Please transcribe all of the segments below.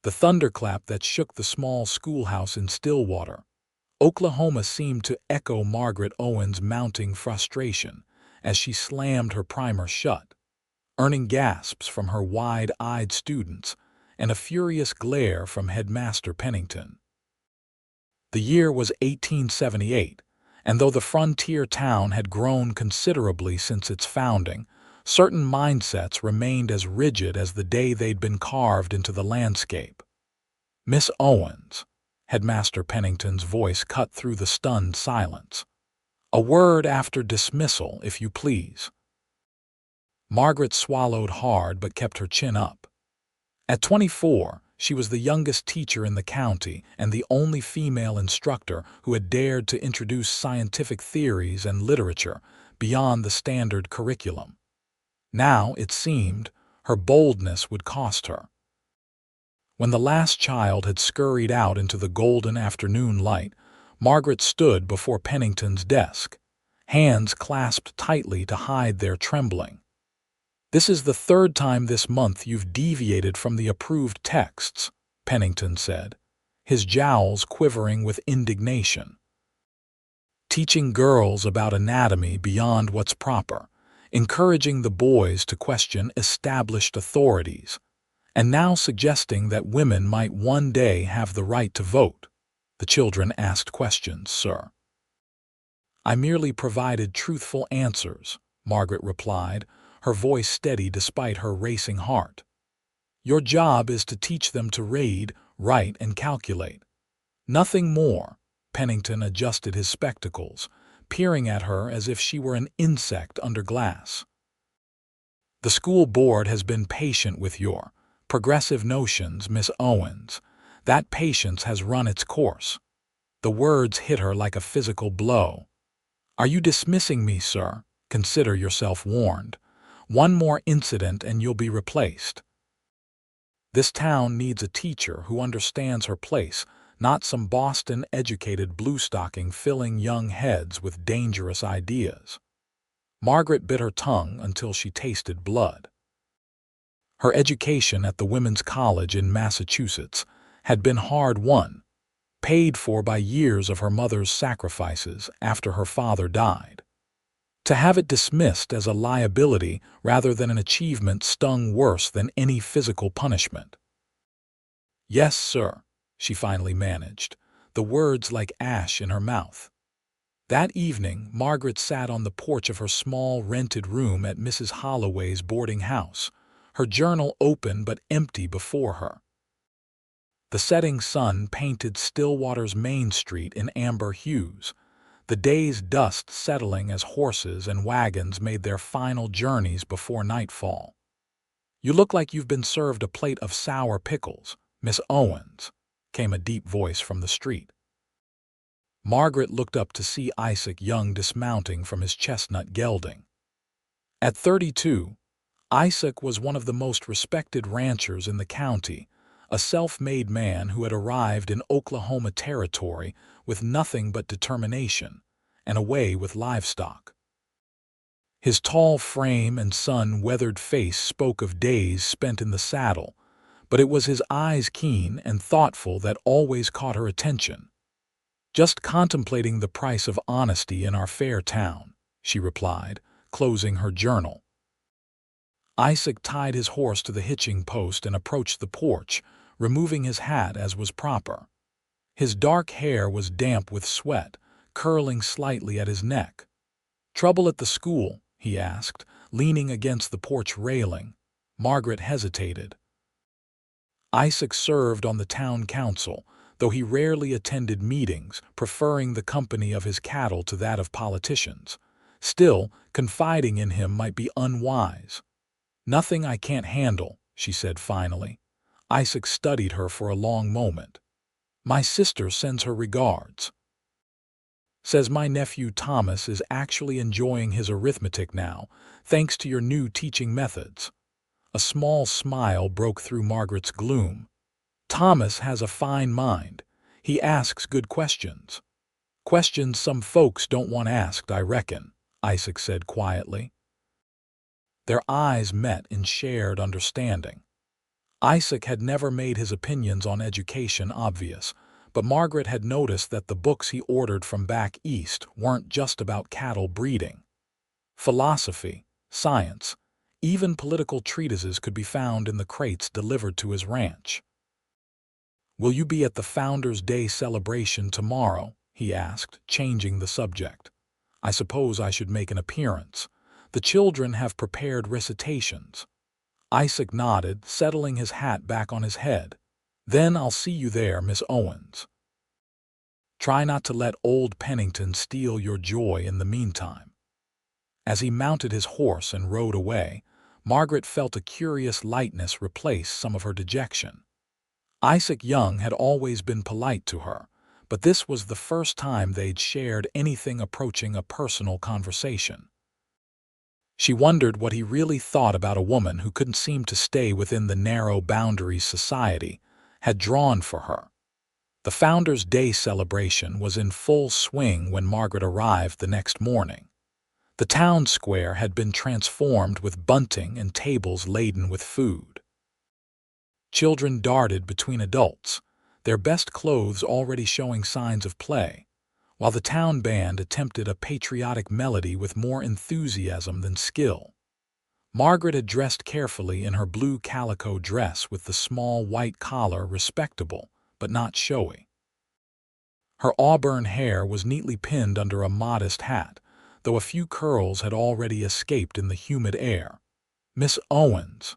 the thunderclap that shook the small schoolhouse in Stillwater, Oklahoma seemed to echo Margaret Owens' mounting frustration as she slammed her primer shut, earning gasps from her wide-eyed students and a furious glare from Headmaster Pennington. The year was 1878, and though the frontier town had grown considerably since its founding, certain mindsets remained as rigid as the day they'd been carved into the landscape. "Miss Owens," Headmaster Pennington's voice cut through the stunned silence. "A word after dismissal, if you please." Margaret swallowed hard but kept her chin up. At 24, she was the youngest teacher in the county and the only female instructor who had dared to introduce scientific theories and literature beyond the standard curriculum. Now, it seemed, her boldness would cost her. When the last child had scurried out into the golden afternoon light, Margaret stood before Pennington's desk, hands clasped tightly to hide their trembling. "This is the third time this month you've deviated from the approved texts," Pennington said, his jowls quivering with indignation. "Teaching girls about anatomy beyond what's proper, encouraging the boys to question established authorities, and now suggesting that women might one day have the right to vote." The children asked questions, "Sir." "I merely provided truthful answers," Margaret replied, her voice steady despite her racing heart. "Your job is to teach them to read, write, and calculate. Nothing more." Pennington adjusted his spectacles, peering at her as if she were an insect under glass. "The school board has been patient with your progressive notions, Miss Owens. That patience has run its course." The words hit her like a physical blow. "Are you dismissing me, sir? Consider yourself warned. One more incident and you'll be replaced. This town needs a teacher who understands her place, not some Boston-educated bluestocking filling young heads with dangerous ideas." Margaret bit her tongue until she tasted blood. Her education at the Women's College in Massachusetts had been hard-won, paid for by years of her mother's sacrifices after her father died. To have it dismissed as a liability rather than an achievement stung worse than any physical punishment. "Yes, sir," she finally managed, the words like ash in her mouth. That evening, Margaret sat on the porch of her small rented room at Mrs. Holloway's boarding house, her journal open but empty before her. The setting sun painted Stillwater's Main Street in amber hues, the day's dust settling as horses and wagons made their final journeys before nightfall. "You look like you've been served a plate of sour pickles, Miss Owens," came a deep voice from the street. Margaret looked up to see Isaac Young dismounting from his chestnut gelding. At 32, Isaac was one of the most respected ranchers in the county, a self-made man who had arrived in Oklahoma territory with nothing but determination and a way with livestock. His tall frame and sun-weathered face spoke of days spent in the saddle, but it was his eyes keen and thoughtful that always caught her attention. "Just contemplating the price of honesty in our fair town," she replied, closing her journal. Isaac tied his horse to the hitching post and approached the porch, removing his hat as was proper. His dark hair was damp with sweat, curling slightly at his neck. "Trouble at the school?" he asked, leaning against the porch railing. Margaret hesitated. Isaac served on the town council, though he rarely attended meetings, preferring the company of his cattle to that of politicians. Still, confiding in him might be unwise. "Nothing I can't handle," she said finally. Isaac studied her for a long moment. "My sister sends her regards. Says my nephew Thomas is actually enjoying his arithmetic now, thanks to your new teaching methods." A small smile broke through Margaret's gloom. "Thomas has a fine mind. He asks good questions." "Questions some folks don't want asked, I reckon," Isaac said quietly. Their eyes met in shared understanding. Isaac had never made his opinions on education obvious, but Margaret had noticed that the books he ordered from back east weren't just about cattle breeding. Philosophy, science, even political treatises could be found in the crates delivered to his ranch. "Will you be at the Founders' Day celebration tomorrow?" he asked, changing the subject. "I suppose I should make an appearance. The children have prepared recitations." Isaac nodded, settling his hat back on his head. "Then I'll see you there, Miss Owens. Try not to let old Pennington steal your joy in the meantime." As he mounted his horse and rode away, Margaret felt a curious lightness replace some of her dejection. Isaac Young had always been polite to her, but this was the first time they'd shared anything approaching a personal conversation. She wondered what he really thought about a woman who couldn't seem to stay within the narrow boundaries society had drawn for her. The Founders' Day celebration was in full swing when Margaret arrived the next morning. The town square had been transformed with bunting and tables laden with food. Children darted between adults, their best clothes already showing signs of play, while the town band attempted a patriotic melody with more enthusiasm than skill. Margaret had dressed carefully in her blue calico dress with the small white collar, respectable but not showy. Her auburn hair was neatly pinned under a modest hat, though a few curls had already escaped in the humid air. "Miss Owens!"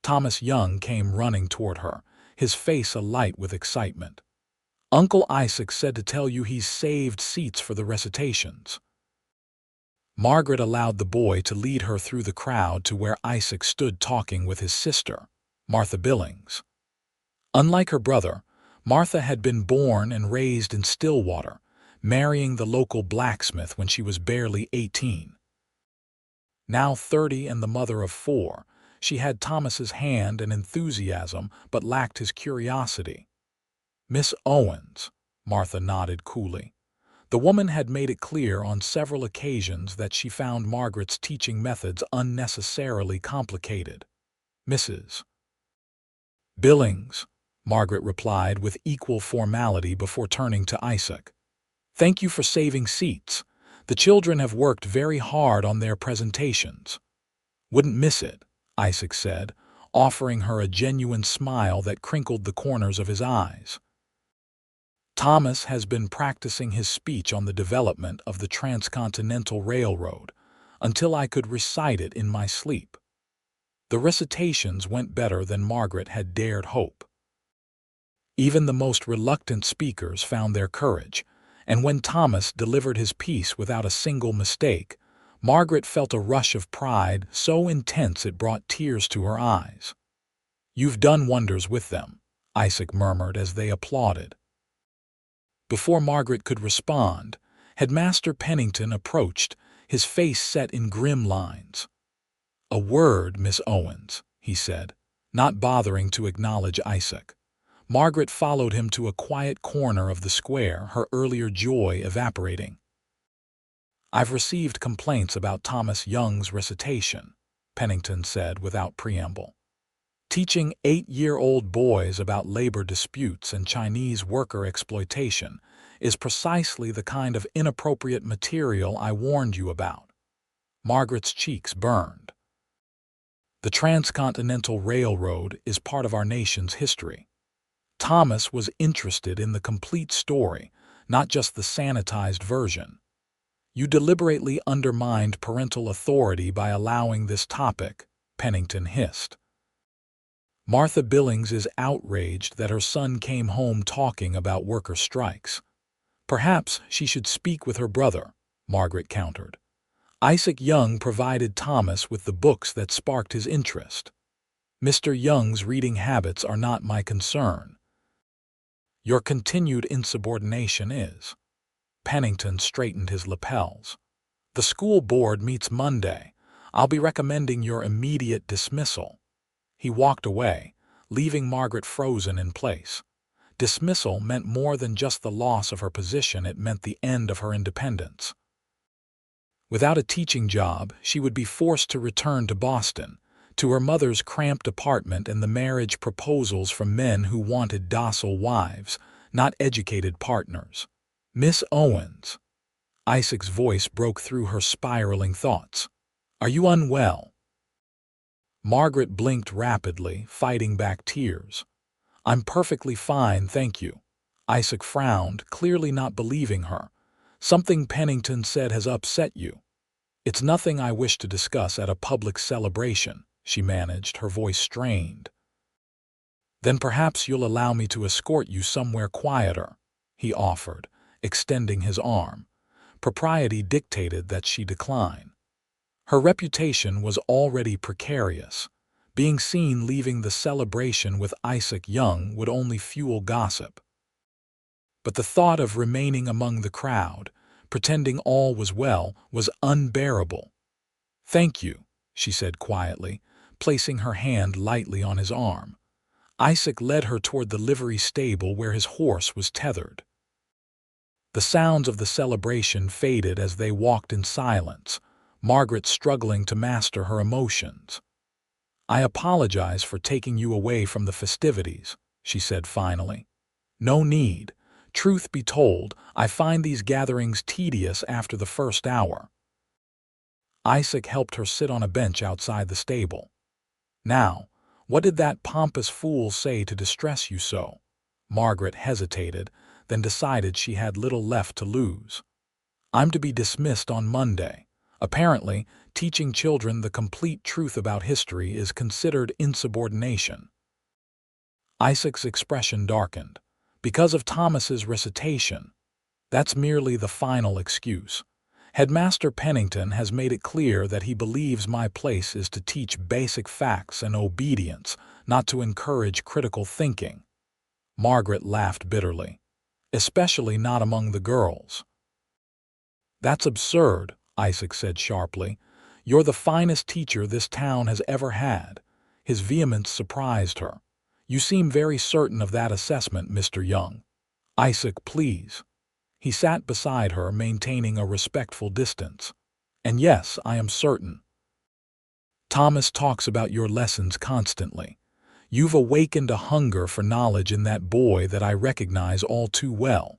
Thomas Young came running toward her, his face alight with excitement. "Uncle Isaac said to tell you he's saved seats for the recitations." Margaret allowed the boy to lead her through the crowd to where Isaac stood talking with his sister, Martha Billings. Unlike her brother, Martha had been born and raised in Stillwater, marrying the local blacksmith when she was barely 18. Now 30 and the mother of 4, she had Thomas's hand and enthusiasm but lacked his curiosity. "Miss Owens," Martha nodded coolly. The woman had made it clear on several occasions that she found Margaret's teaching methods unnecessarily complicated. "Mrs. Billings," Margaret replied with equal formality before turning to Isaac. "Thank you for saving seats. The children have worked very hard on their presentations." "Wouldn't miss it," Isaac said, offering her a genuine smile that crinkled the corners of his eyes. "Thomas has been practicing his speech on the development of the Transcontinental Railroad until I could recite it in my sleep." The recitations went better than Margaret had dared hope. Even the most reluctant speakers found their courage, and when Thomas delivered his piece without a single mistake, Margaret felt a rush of pride so intense it brought tears to her eyes. "You've done wonders with them," Isaac murmured as they applauded. Before Margaret could respond, Headmaster Pennington approached, his face set in grim lines. "A word, Miss Owens," he said, not bothering to acknowledge Isaac. Margaret followed him to a quiet corner of the square, her earlier joy evaporating. "I've received complaints about Thomas Young's recitation," Pennington said without preamble. "Teaching 8-year-old boys about labor disputes and Chinese worker exploitation is precisely the kind of inappropriate material I warned you about." Margaret's cheeks burned. "The Transcontinental Railroad is part of our nation's history. Thomas was interested in the complete story, not just the sanitized version. You deliberately undermined parental authority by allowing this topic," Pennington hissed. "Martha Billings is outraged that her son came home talking about worker strikes. Perhaps she should speak with her brother," Margaret countered. "Isaac Young provided Thomas with the books that sparked his interest. Mr. Young's reading habits are not my concern. Your continued insubordination is." Pennington straightened his lapels. "The school board meets Monday. I'll be recommending your immediate dismissal." He walked away, leaving Margaret frozen in place. Dismissal meant more than just the loss of her position, it meant the end of her independence. Without a teaching job, she would be forced to return to Boston, to her mother's cramped apartment and the marriage proposals from men who wanted docile wives, not educated partners. Miss Owens. Isaac's voice broke through her spiraling thoughts. Are you unwell? Margaret blinked rapidly, fighting back tears. I'm perfectly fine, thank you. Isaac frowned, clearly not believing her. Something Pennington said has upset you. It's nothing I wish to discuss at a public celebration, she managed, her voice strained. Then perhaps you'll allow me to escort you somewhere quieter, he offered, extending his arm. Propriety dictated that she decline. Her reputation was already precarious. Being seen leaving the celebration with Isaac Young would only fuel gossip. But the thought of remaining among the crowd, pretending all was well, was unbearable. Thank you, she said quietly, placing her hand lightly on his arm. Isaac led her toward the livery stable where his horse was tethered. The sounds of the celebration faded as they walked in silence, Margaret struggling to master her emotions. I apologize for taking you away from the festivities, she said finally. No need. Truth be told, I find these gatherings tedious after the first hour. Isaac helped her sit on a bench outside the stable. Now, what did that pompous fool say to distress you so? Margaret hesitated, then decided she had little left to lose. I'm to be dismissed on Monday. Apparently, teaching children the complete truth about history is considered insubordination. Isaac's expression darkened. Because of Thomas's recitation. That's merely the final excuse. Headmaster Pennington has made it clear that he believes my place is to teach basic facts and obedience, not to encourage critical thinking. Margaret laughed bitterly. Especially not among the girls. That's absurd, Isaac said sharply. You're the finest teacher this town has ever had. His vehemence surprised her. You seem very certain of that assessment, Mr. Young. Isaac, please. He sat beside her, maintaining a respectful distance. And yes, I am certain. Thomas talks about your lessons constantly. You've awakened a hunger for knowledge in that boy that I recognize all too well.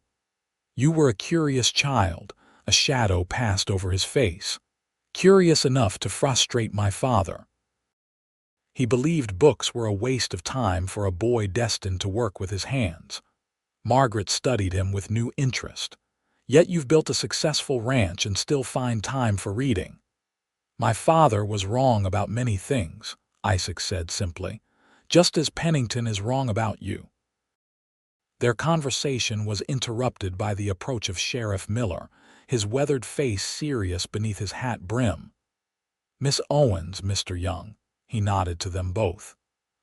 You were a curious child, a shadow passed over his face. Curious enough to frustrate my father. He believed books were a waste of time for a boy destined to work with his hands. Margaret studied him with new interest. Yet you've built a successful ranch and still find time for reading. My father was wrong about many things, Isaac said simply, just as Pennington is wrong about you. Their conversation was interrupted by the approach of Sheriff Miller, his weathered face serious beneath his hat brim. Miss Owens, Mr. Young. He nodded to them both.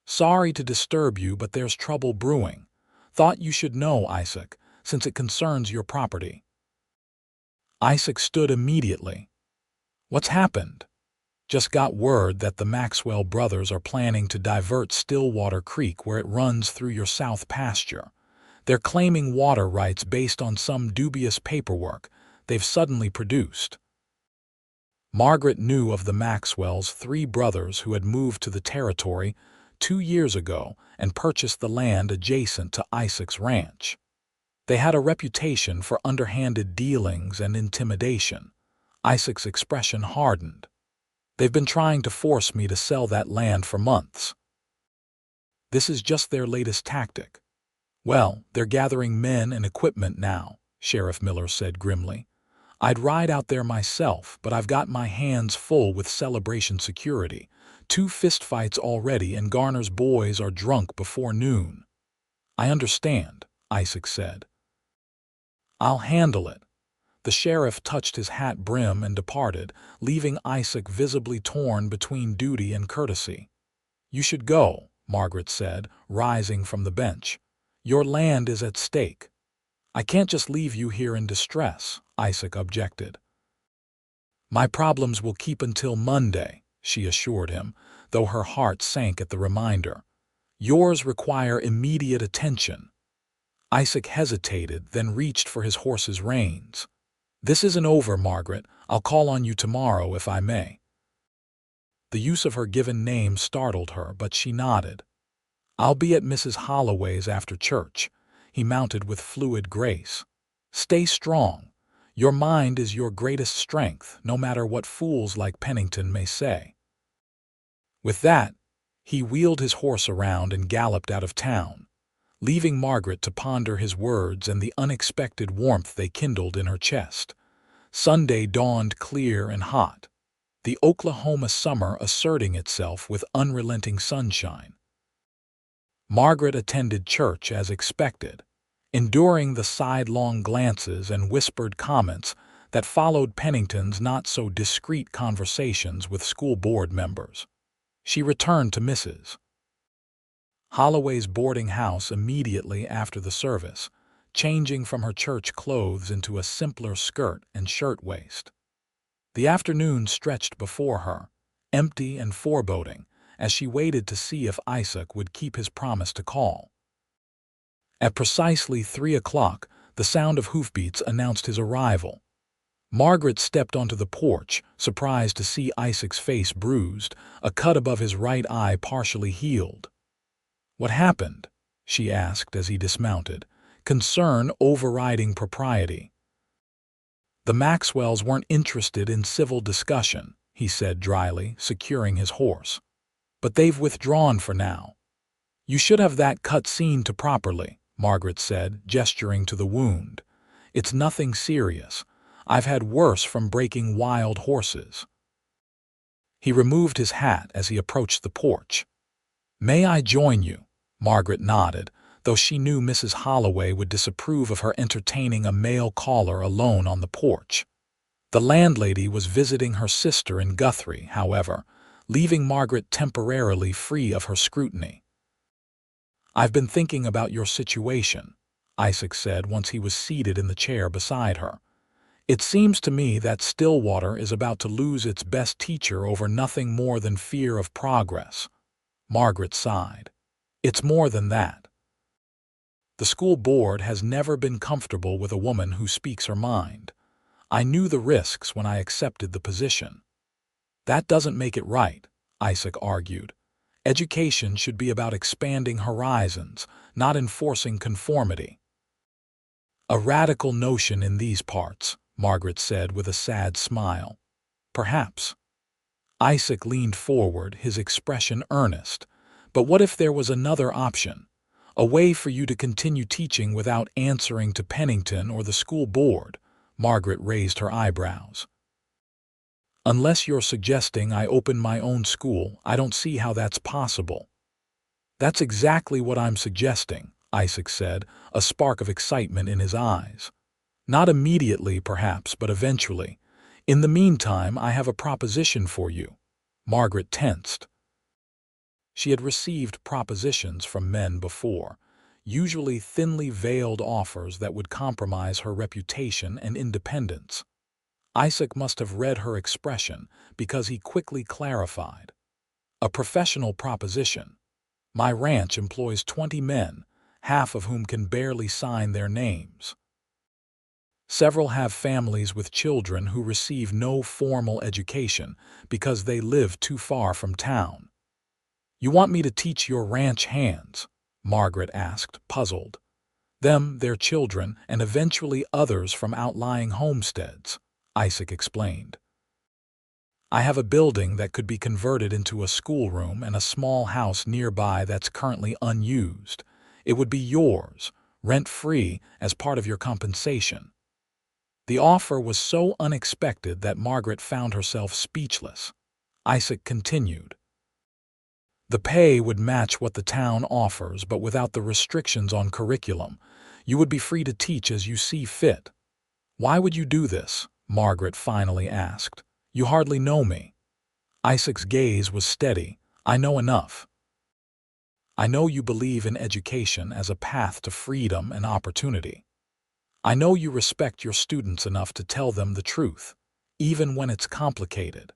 Sorry to disturb you, but there's trouble brewing. Thought you should know, Isaac, since it concerns your property. Isaac stood immediately. What's happened? Just got word that the Maxwell brothers are planning to divert Stillwater Creek where it runs through your south pasture. They're claiming water rights based on some dubious paperwork they've suddenly produced. Margaret knew of the Maxwells' 3 brothers who had moved to the territory 2 years ago and purchased the land adjacent to Isaac's ranch. They had a reputation for underhanded dealings and intimidation. Isaac's expression hardened. They've been trying to force me to sell that land for months. This is just their latest tactic. Well, they're gathering men and equipment now, Sheriff Miller said grimly. I'd ride out there myself, but I've got my hands full with celebration security. 2 fistfights already, and Garner's boys are drunk before noon. I understand, Isaac said. I'll handle it. The sheriff touched his hat brim and departed, leaving Isaac visibly torn between duty and courtesy. You should go, Margaret said, rising from the bench. Your land is at stake. I can't just leave you here in distress, Isaac objected. My problems will keep until Monday, she assured him, though her heart sank at the reminder. Yours require immediate attention. Isaac hesitated, then reached for his horse's reins. This isn't over, Margaret. I'll call on you tomorrow if I may. The use of her given name startled her, but she nodded. "I'll be at Mrs. Holloway's after church," he mounted with fluid grace. "Stay strong. Your mind is your greatest strength, no matter what fools like Pennington may say." With that, he wheeled his horse around and galloped out of town, leaving Margaret to ponder his words and the unexpected warmth they kindled in her chest. Sunday dawned clear and hot, the Oklahoma summer asserting itself with unrelenting sunshine. Margaret attended church as expected, enduring the sidelong glances and whispered comments that followed Pennington's not-so-discreet conversations with school board members. She returned to Mrs. Holloway's boarding house immediately after the service, changing from her church clothes into a simpler skirt and shirtwaist. The afternoon stretched before her, empty and foreboding, as she waited to see if Isaac would keep his promise to call. At precisely 3 o'clock, the sound of hoofbeats announced his arrival. Margaret stepped onto the porch, surprised to see Isaac's face bruised, a cut above his right eye partially healed. "What happened?" she asked as he dismounted, concern overriding propriety. "The Maxwells weren't interested in civil discussion," he said dryly, securing his horse. "But they've withdrawn for now." "You should have that cut seen to properly," Margaret said, gesturing to the wound. "It's nothing serious. I've had worse from breaking wild horses." He removed his hat as he approached the porch. "May I join you?" Margaret nodded, though she knew Mrs. Holloway would disapprove of her entertaining a male caller alone on the porch. The landlady was visiting her sister in Guthrie, however, leaving Margaret temporarily free of her scrutiny. "I've been thinking about your situation," Isaac said once he was seated in the chair beside her. "It seems to me that Stillwater is about to lose its best teacher over nothing more than fear of progress." Margaret sighed. "It's more than that. The school board has never been comfortable with a woman who speaks her mind. I knew the risks when I accepted the position." "That doesn't make it right," Isaac argued. "Education should be about expanding horizons, not enforcing conformity." "A radical notion in these parts," Margaret said with a sad smile. "Perhaps." Isaac leaned forward, his expression earnest. "But what if there was another option? A way for you to continue teaching without answering to Pennington or the school board?" Margaret raised her eyebrows. "Unless you're suggesting I open my own school, I don't see how that's possible." "That's exactly what I'm suggesting," Isaac said, a spark of excitement in his eyes. "Not immediately, perhaps, but eventually. In the meantime, I have a proposition for you." Margaret tensed. She had received propositions from men before, usually thinly veiled offers that would compromise her reputation and independence. Isaac must have read her expression because he quickly clarified. "A professional proposition. My ranch employs 20 men, half of whom can barely sign their names. Several have families with children who receive no formal education because they live too far from town." "You want me to teach your ranch hands?" Margaret asked, puzzled. "Them, their children, and eventually others from outlying homesteads," Isaac explained. "I have a building that could be converted into a schoolroom and a small house nearby that's currently unused. It would be yours, rent-free, as part of your compensation." The offer was so unexpected that Margaret found herself speechless. Isaac continued. "The pay would match what the town offers, but without the restrictions on curriculum. You would be free to teach as you see fit." "Why would you do this?" Margaret finally asked. "You hardly know me." Isaac's gaze was steady. "I know enough. I know you believe in education as a path to freedom and opportunity. I know you respect your students enough to tell them the truth, even when it's complicated.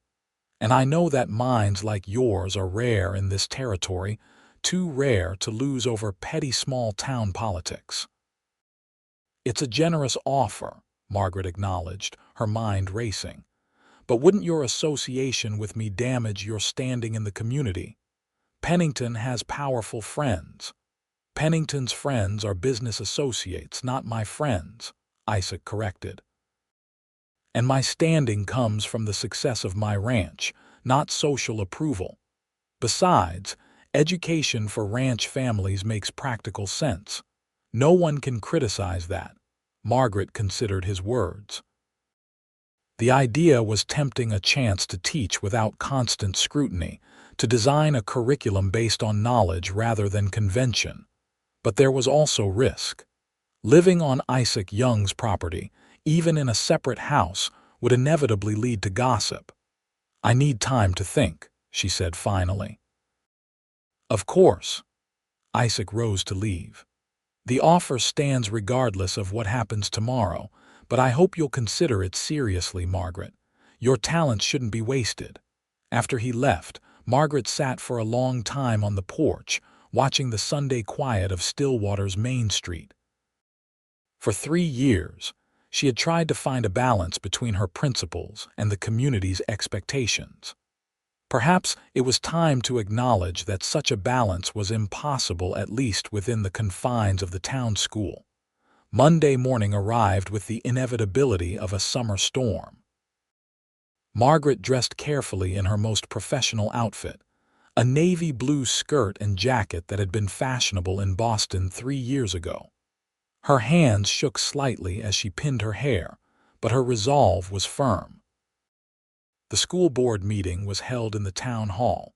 And I know that minds like yours are rare in this territory, too rare to lose over petty small-town politics." "It's a generous offer," Margaret acknowledged, her mind racing. But wouldn't your association with me damage your standing in the community? Pennington has powerful friends. Pennington's friends are business associates, not my friends, Isaac corrected. And my standing comes from the success of my ranch, not social approval. Besides, education for ranch families makes practical sense. No one can criticize that. Margaret considered his words. The idea was tempting, a chance to teach without constant scrutiny, to design a curriculum based on knowledge rather than convention. But there was also risk. Living on Isaac Young's property, even in a separate house, would inevitably lead to gossip. I need time to think, she said finally. Of course. Isaac rose to leave. The offer stands regardless of what happens tomorrow, but I hope you'll consider it seriously, Margaret. Your talents shouldn't be wasted. After he left, Margaret sat for a long time on the porch, watching the Sunday quiet of Stillwater's Main Street. For 3 years, she had tried to find a balance between her principles and the community's expectations. Perhaps it was time to acknowledge that such a balance was impossible, at least within the confines of the town school. Monday morning arrived with the inevitability of a summer storm. Margaret dressed carefully in her most professional outfit, a navy blue skirt and jacket that had been fashionable in Boston 3 years ago. Her hands shook slightly as she pinned her hair, but her resolve was firm. The school board meeting was held in the town hall,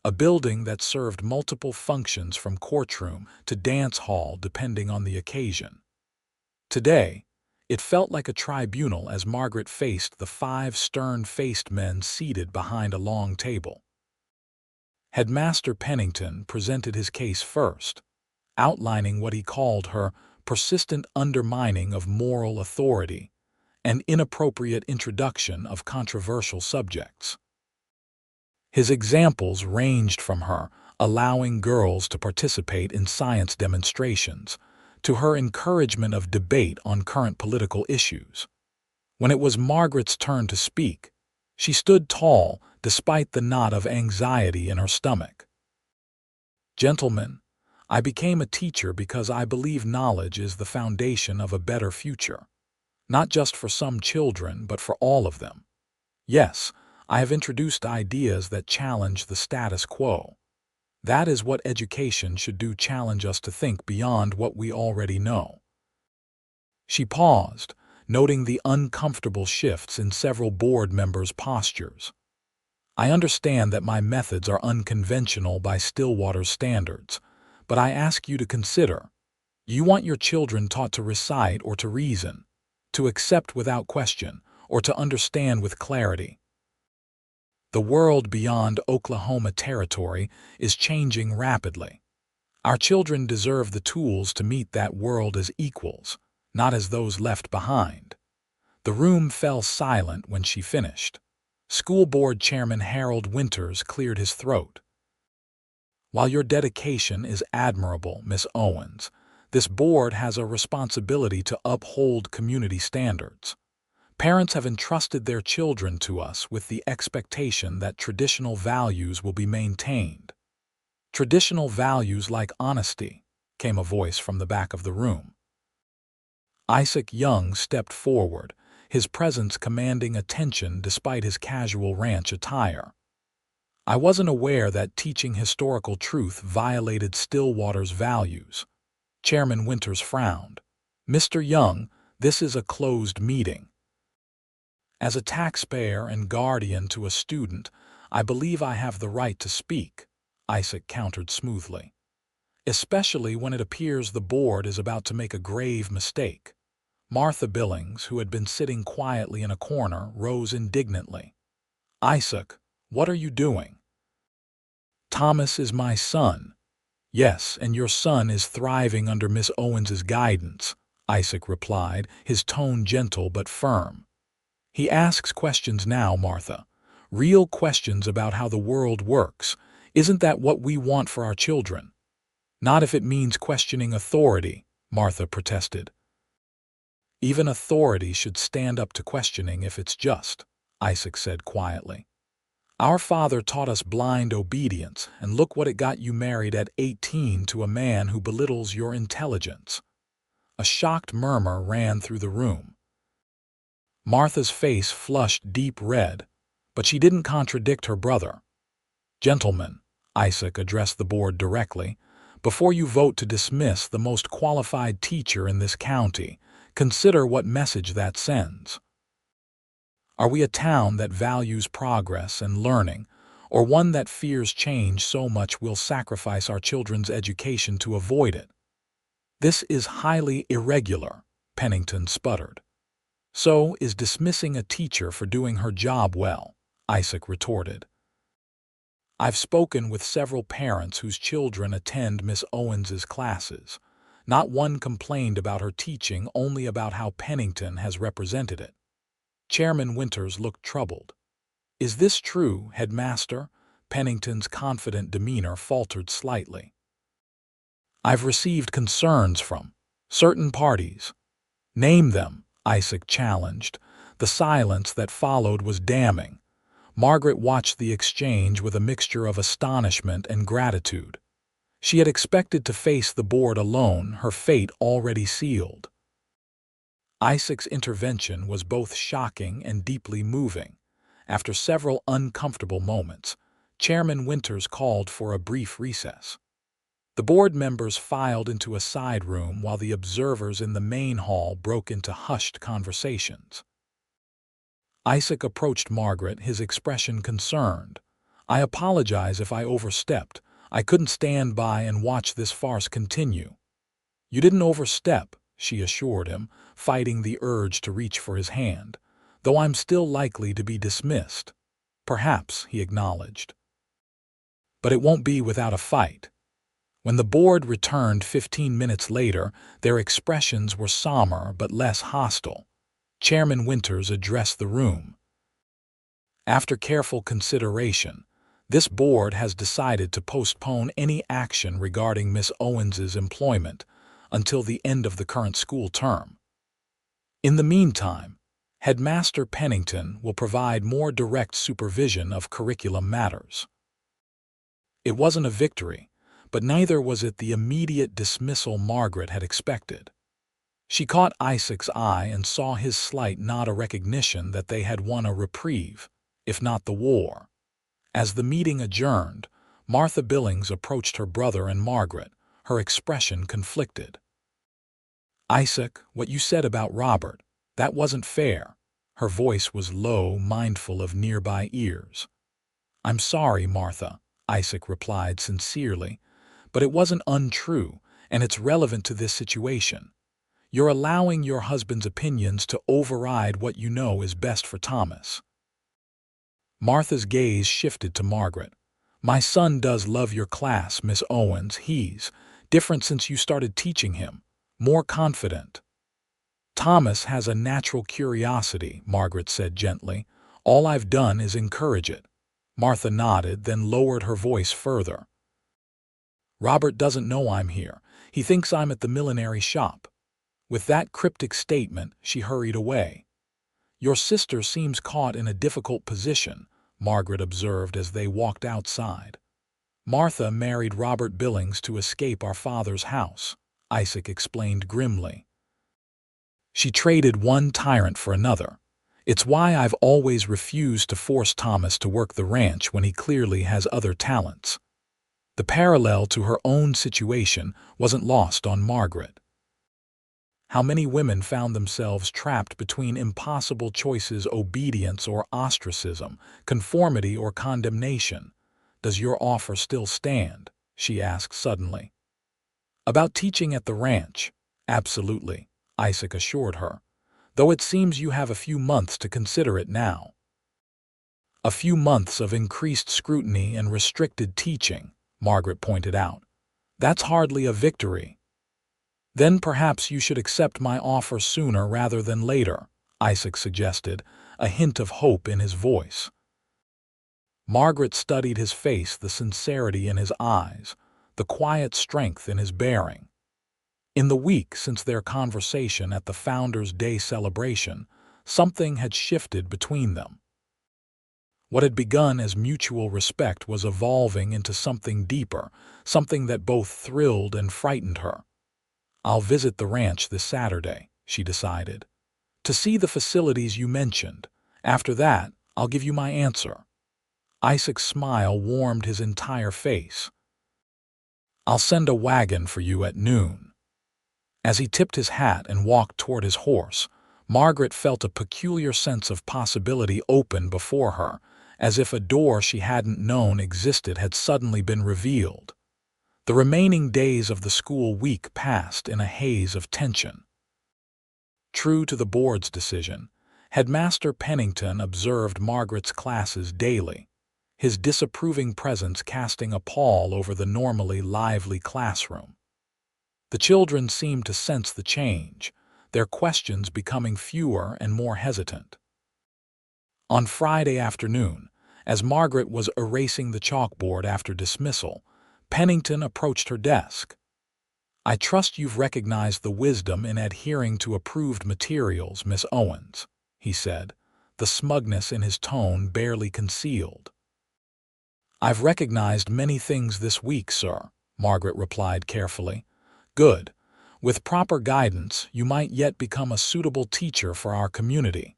a building that served multiple functions from courtroom to dance hall depending on the occasion. Today, it felt like a tribunal as Margaret faced the 5 stern-faced men seated behind a long table. Headmaster Pennington presented his case first, outlining what he called her persistent undermining of moral authority and inappropriate introduction of controversial subjects. His examples ranged from her allowing girls to participate in science demonstrations to her encouragement of debate on current political issues. When it was Margaret's turn to speak, she stood tall despite the knot of anxiety in her stomach. Gentlemen, I became a teacher because I believe knowledge is the foundation of a better future. Not just for some children, but for all of them. Yes, I have introduced ideas that challenge the status quo. That is what education should do, challenge us to think beyond what we already know. She paused, noting the uncomfortable shifts in several board members' postures. I understand that my methods are unconventional by Stillwater's standards, but I ask you to consider, you want your children taught to recite or to reason, to accept without question, or to understand with clarity. The world beyond Oklahoma territory is changing rapidly. Our children deserve the tools to meet that world as equals, not as those left behind. The room fell silent when she finished. School Board Chairman Harold Winters cleared his throat. While your dedication is admirable, Miss Owens, this board has a responsibility to uphold community standards. Parents have entrusted their children to us with the expectation that traditional values will be maintained. Traditional values like honesty, came a voice from the back of the room. Isaac Young stepped forward, his presence commanding attention despite his casual ranch attire. I wasn't aware that teaching historical truth violated Stillwater's values. Chairman Winters frowned. Mr. Young, this is a closed meeting. As a taxpayer and guardian to a student, I believe I have the right to speak, Isaac countered smoothly. Especially when it appears the board is about to make a grave mistake. Martha Billings, who had been sitting quietly in a corner, rose indignantly. Isaac, what are you doing? Thomas is my son. Yes, and your son is thriving under Miss Owens's guidance, Isaac replied, his tone gentle but firm. He asks questions now, Martha. Real questions about how the world works. Isn't that what we want for our children? Not if it means questioning authority, Martha protested. Even authority should stand up to questioning if it's just, Isaac said quietly. Our father taught us blind obedience, and look what it got you married at 18 to a man who belittles your intelligence. A shocked murmur ran through the room. Martha's face flushed deep red, but she didn't contradict her brother. Gentlemen, Isaac addressed the board directly, before you vote to dismiss the most qualified teacher in this county, consider what message that sends. Are we a town that values progress and learning, or one that fears change so much we'll sacrifice our children's education to avoid it? This is highly irregular, Pennington sputtered. So is dismissing a teacher for doing her job well, Isaac retorted. I've spoken with several parents whose children attend Miss Owens's classes. Not one complained about her teaching, only about how Pennington has represented it. Chairman Winters looked troubled. Is this true, headmaster? Pennington's confident demeanor faltered slightly. I've received concerns from certain parties. Name them, Isaac challenged. The silence that followed was damning. Margaret watched the exchange with a mixture of astonishment and gratitude. She had expected to face the board alone, her fate already sealed. Isaac's intervention was both shocking and deeply moving. After several uncomfortable moments, Chairman Winters called for a brief recess. The board members filed into a side room while the observers in the main hall broke into hushed conversations. Isaac approached Margaret, his expression concerned. I apologize if I overstepped. I couldn't stand by and watch this farce continue. You didn't overstep, she assured him, fighting the urge to reach for his hand, though I'm still likely to be dismissed. Perhaps, he acknowledged. But it won't be without a fight. When the board returned 15 minutes later, their expressions were somber but less hostile. Chairman Winters addressed the room. After careful consideration, this board has decided to postpone any action regarding Miss Owens's employment until the end of the current school term. In the meantime, Headmaster Pennington will provide more direct supervision of curriculum matters. It wasn't a victory, but neither was it the immediate dismissal Margaret had expected. She caught Isaac's eye and saw his slight nod of recognition that they had won a reprieve, if not the war. As the meeting adjourned, Martha Billings approached her brother and Margaret, her expression conflicted. Isaac, what you said about Robert, that wasn't fair. Her voice was low, mindful of nearby ears. I'm sorry, Martha, Isaac replied sincerely, but it wasn't untrue, and it's relevant to this situation. You're allowing your husband's opinions to override what you know is best for Thomas. Martha's gaze shifted to Margaret. My son does love your class, Miss Owens. He's different since you started teaching him, more confident. Thomas has a natural curiosity, Margaret said gently. All I've done is encourage it. Martha nodded, then lowered her voice further. Robert doesn't know I'm here. He thinks I'm at the millinery shop. With that cryptic statement, she hurried away. Your sister seems caught in a difficult position, Margaret observed as they walked outside. Martha married Robert Billings to escape our father's house, Isaac explained grimly. She traded one tyrant for another. It's why I've always refused to force Thomas to work the ranch when he clearly has other talents. The parallel to her own situation wasn't lost on Margaret. How many women found themselves trapped between impossible choices, obedience or ostracism, conformity or condemnation? Does your offer still stand? She asked suddenly. About teaching at the ranch? Absolutely, Isaac assured her, though it seems you have a few months to consider it now. A few months of increased scrutiny and restricted teaching, Margaret pointed out. That's hardly a victory. Then perhaps you should accept my offer sooner rather than later, Isaac suggested, a hint of hope in his voice. Margaret studied his face, the sincerity in his eyes, the quiet strength in his bearing. In the week since their conversation at the Founders' Day celebration, something had shifted between them. What had begun as mutual respect was evolving into something deeper, something that both thrilled and frightened her. "I'll visit the ranch this Saturday," she decided, "to see the facilities you mentioned. After that, I'll give you my answer." Isaac's smile warmed his entire face. "I'll send a wagon for you at noon." As he tipped his hat and walked toward his horse, Margaret felt a peculiar sense of possibility open before her, as if a door she hadn't known existed had suddenly been revealed. The remaining days of the school week passed in a haze of tension. True to the board's decision, Headmaster Pennington observed Margaret's classes daily, his disapproving presence casting a pall over the normally lively classroom. The children seemed to sense the change, their questions becoming fewer and more hesitant. On Friday afternoon, as Margaret was erasing the chalkboard after dismissal, Pennington approached her desk. "I trust you've recognized the wisdom in adhering to approved materials, Miss Owens," he said, the smugness in his tone barely concealed. "I've recognized many things this week, sir," Margaret replied carefully. "Good. With proper guidance, you might yet become a suitable teacher for our community."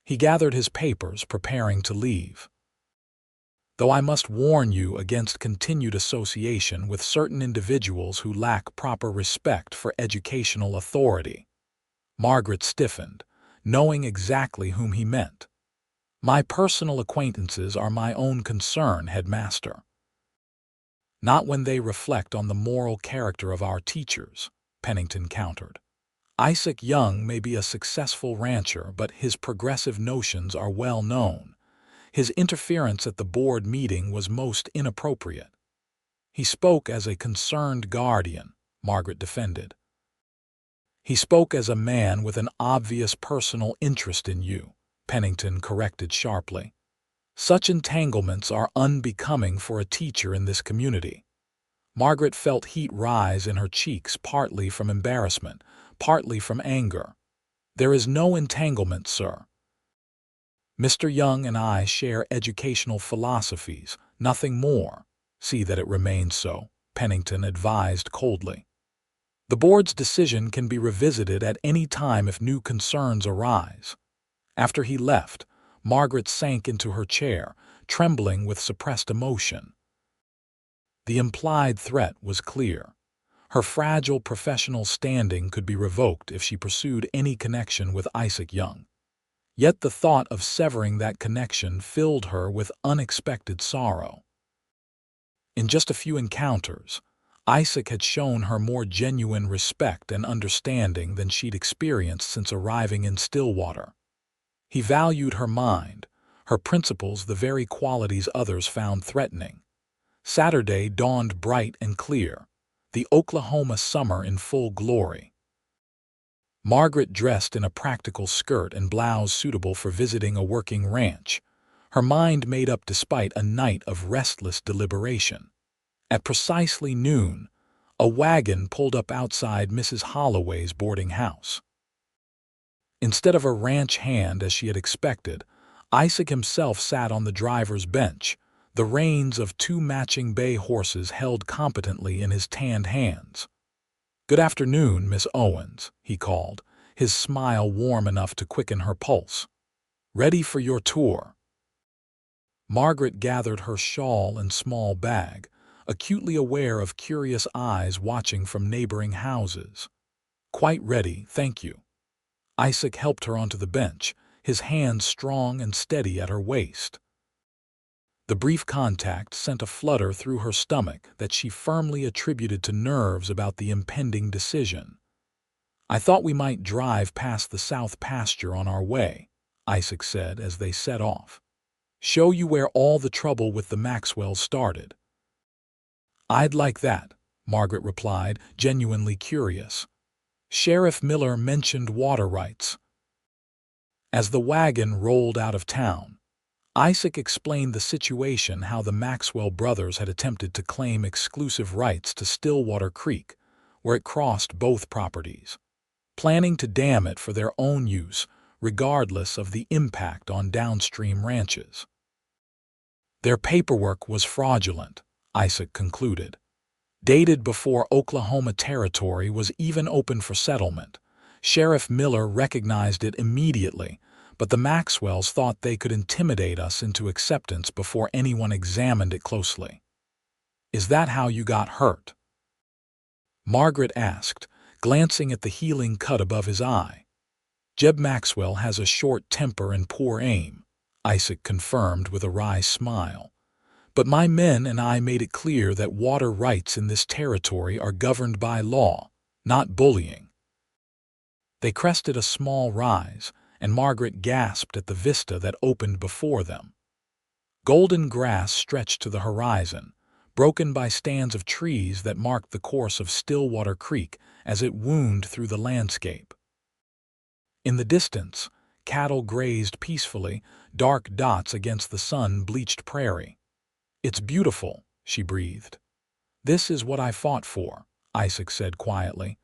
He gathered his papers, preparing to leave. "Though I must warn you against continued association with certain individuals who lack proper respect for educational authority." Margaret stiffened, knowing exactly whom he meant. "My personal acquaintances are my own concern, Headmaster." "Not when they reflect on the moral character of our teachers," Pennington countered. "Isaac Young may be a successful rancher, but his progressive notions are well known. His interference at the board meeting was most inappropriate." "He spoke as a concerned guardian," Margaret defended. "He spoke as a man with an obvious personal interest in you," Pennington corrected sharply. "Such entanglements are unbecoming for a teacher in this community." Margaret felt heat rise in her cheeks, partly from embarrassment, partly from anger. "There is no entanglement, sir. Mr. Young and I share educational philosophies, nothing more. See that it remains so," Pennington advised coldly. "The board's decision can be revisited at any time if new concerns arise." After he left, Margaret sank into her chair, trembling with suppressed emotion. The implied threat was clear. Her fragile professional standing could be revoked if she pursued any connection with Isaac Young. Yet the thought of severing that connection filled her with unexpected sorrow. In just a few encounters, Isaac had shown her more genuine respect and understanding than she'd experienced since arriving in Stillwater. He valued her mind, her principles, the very qualities others found threatening. Saturday dawned bright and clear, the Oklahoma summer in full glory. Margaret dressed in a practical skirt and blouse suitable for visiting a working ranch, her mind made up despite a night of restless deliberation. At precisely noon, a wagon pulled up outside Mrs. Holloway's boarding house. Instead of a ranch hand as she had expected, Isaac himself sat on the driver's bench, the reins of two matching bay horses held competently in his tanned hands. "Good afternoon, Miss Owens," he called, his smile warm enough to quicken her pulse. "Ready for your tour?" Margaret gathered her shawl and small bag, acutely aware of curious eyes watching from neighboring houses. "Quite ready, thank you." Isaac helped her onto the bench, his hands strong and steady at her waist. The brief contact sent a flutter through her stomach that she firmly attributed to nerves about the impending decision. "I thought we might drive past the south pasture on our way," Isaac said as they set off. "Show you where all the trouble with the Maxwells started." "I'd like that," Margaret replied, genuinely curious. "Sheriff Miller mentioned water rights." As the wagon rolled out of town, Isaac explained the situation, how the Maxwell brothers had attempted to claim exclusive rights to Stillwater Creek, where it crossed both properties, planning to dam it for their own use, regardless of the impact on downstream ranches. Their paperwork was fraudulent, Isaac concluded. Dated before Oklahoma Territory was even open for settlement. Sheriff Miller recognized it immediately, but the Maxwells thought they could intimidate us into acceptance before anyone examined it closely. "Is that how you got hurt?" Margaret asked, glancing at the healing cut above his eye. "Jeb Maxwell has a short temper and poor aim," Isaac confirmed with a wry smile. "But my men and I made it clear that water rights in this territory are governed by law, not bullying." They crested a small rise, and Margaret gasped at the vista that opened before them. Golden grass stretched to the horizon, broken by stands of trees that marked the course of Stillwater Creek as it wound through the landscape. In the distance, cattle grazed peacefully, dark dots against the sun-bleached prairie. "It's beautiful," she breathed. "This is what I fought for," Isaac said quietly.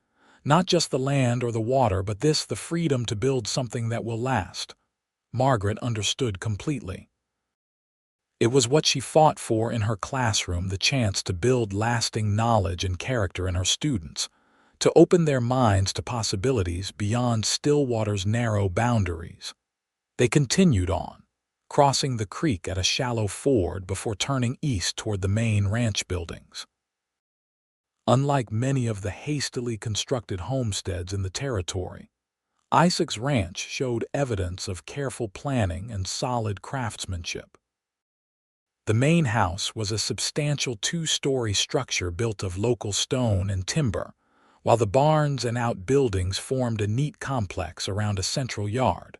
"Not just the land or the water, but the freedom to build something that will last." Margaret understood completely. It was what she fought for in her classroom, the chance to build lasting knowledge and character in her students, to open their minds to possibilities beyond Stillwater's narrow boundaries. They continued on, crossing the creek at a shallow ford before turning east toward the main ranch buildings. Unlike many of the hastily constructed homesteads in the territory, Isaac's ranch showed evidence of careful planning and solid craftsmanship. The main house was a substantial two-story structure built of local stone and timber, while the barns and outbuildings formed a neat complex around a central yard.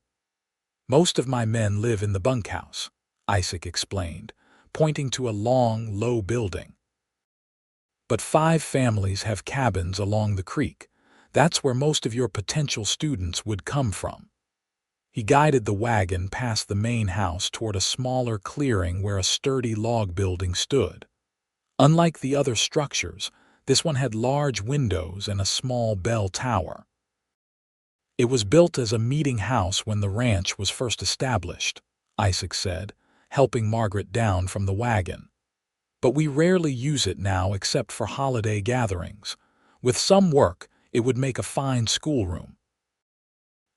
"Most of my men live in the bunkhouse," Isaac explained, pointing to a long, low building. "But 5 families have cabins along the creek. That's where most of your potential students would come from." He guided the wagon past the main house toward a smaller clearing where a sturdy log building stood. Unlike the other structures, this one had large windows and a small bell tower. "It was built as a meeting house when the ranch was first established," Isaac said, helping Margaret down from the wagon. "But we rarely use it now except for holiday gatherings. With some work, it would make a fine schoolroom."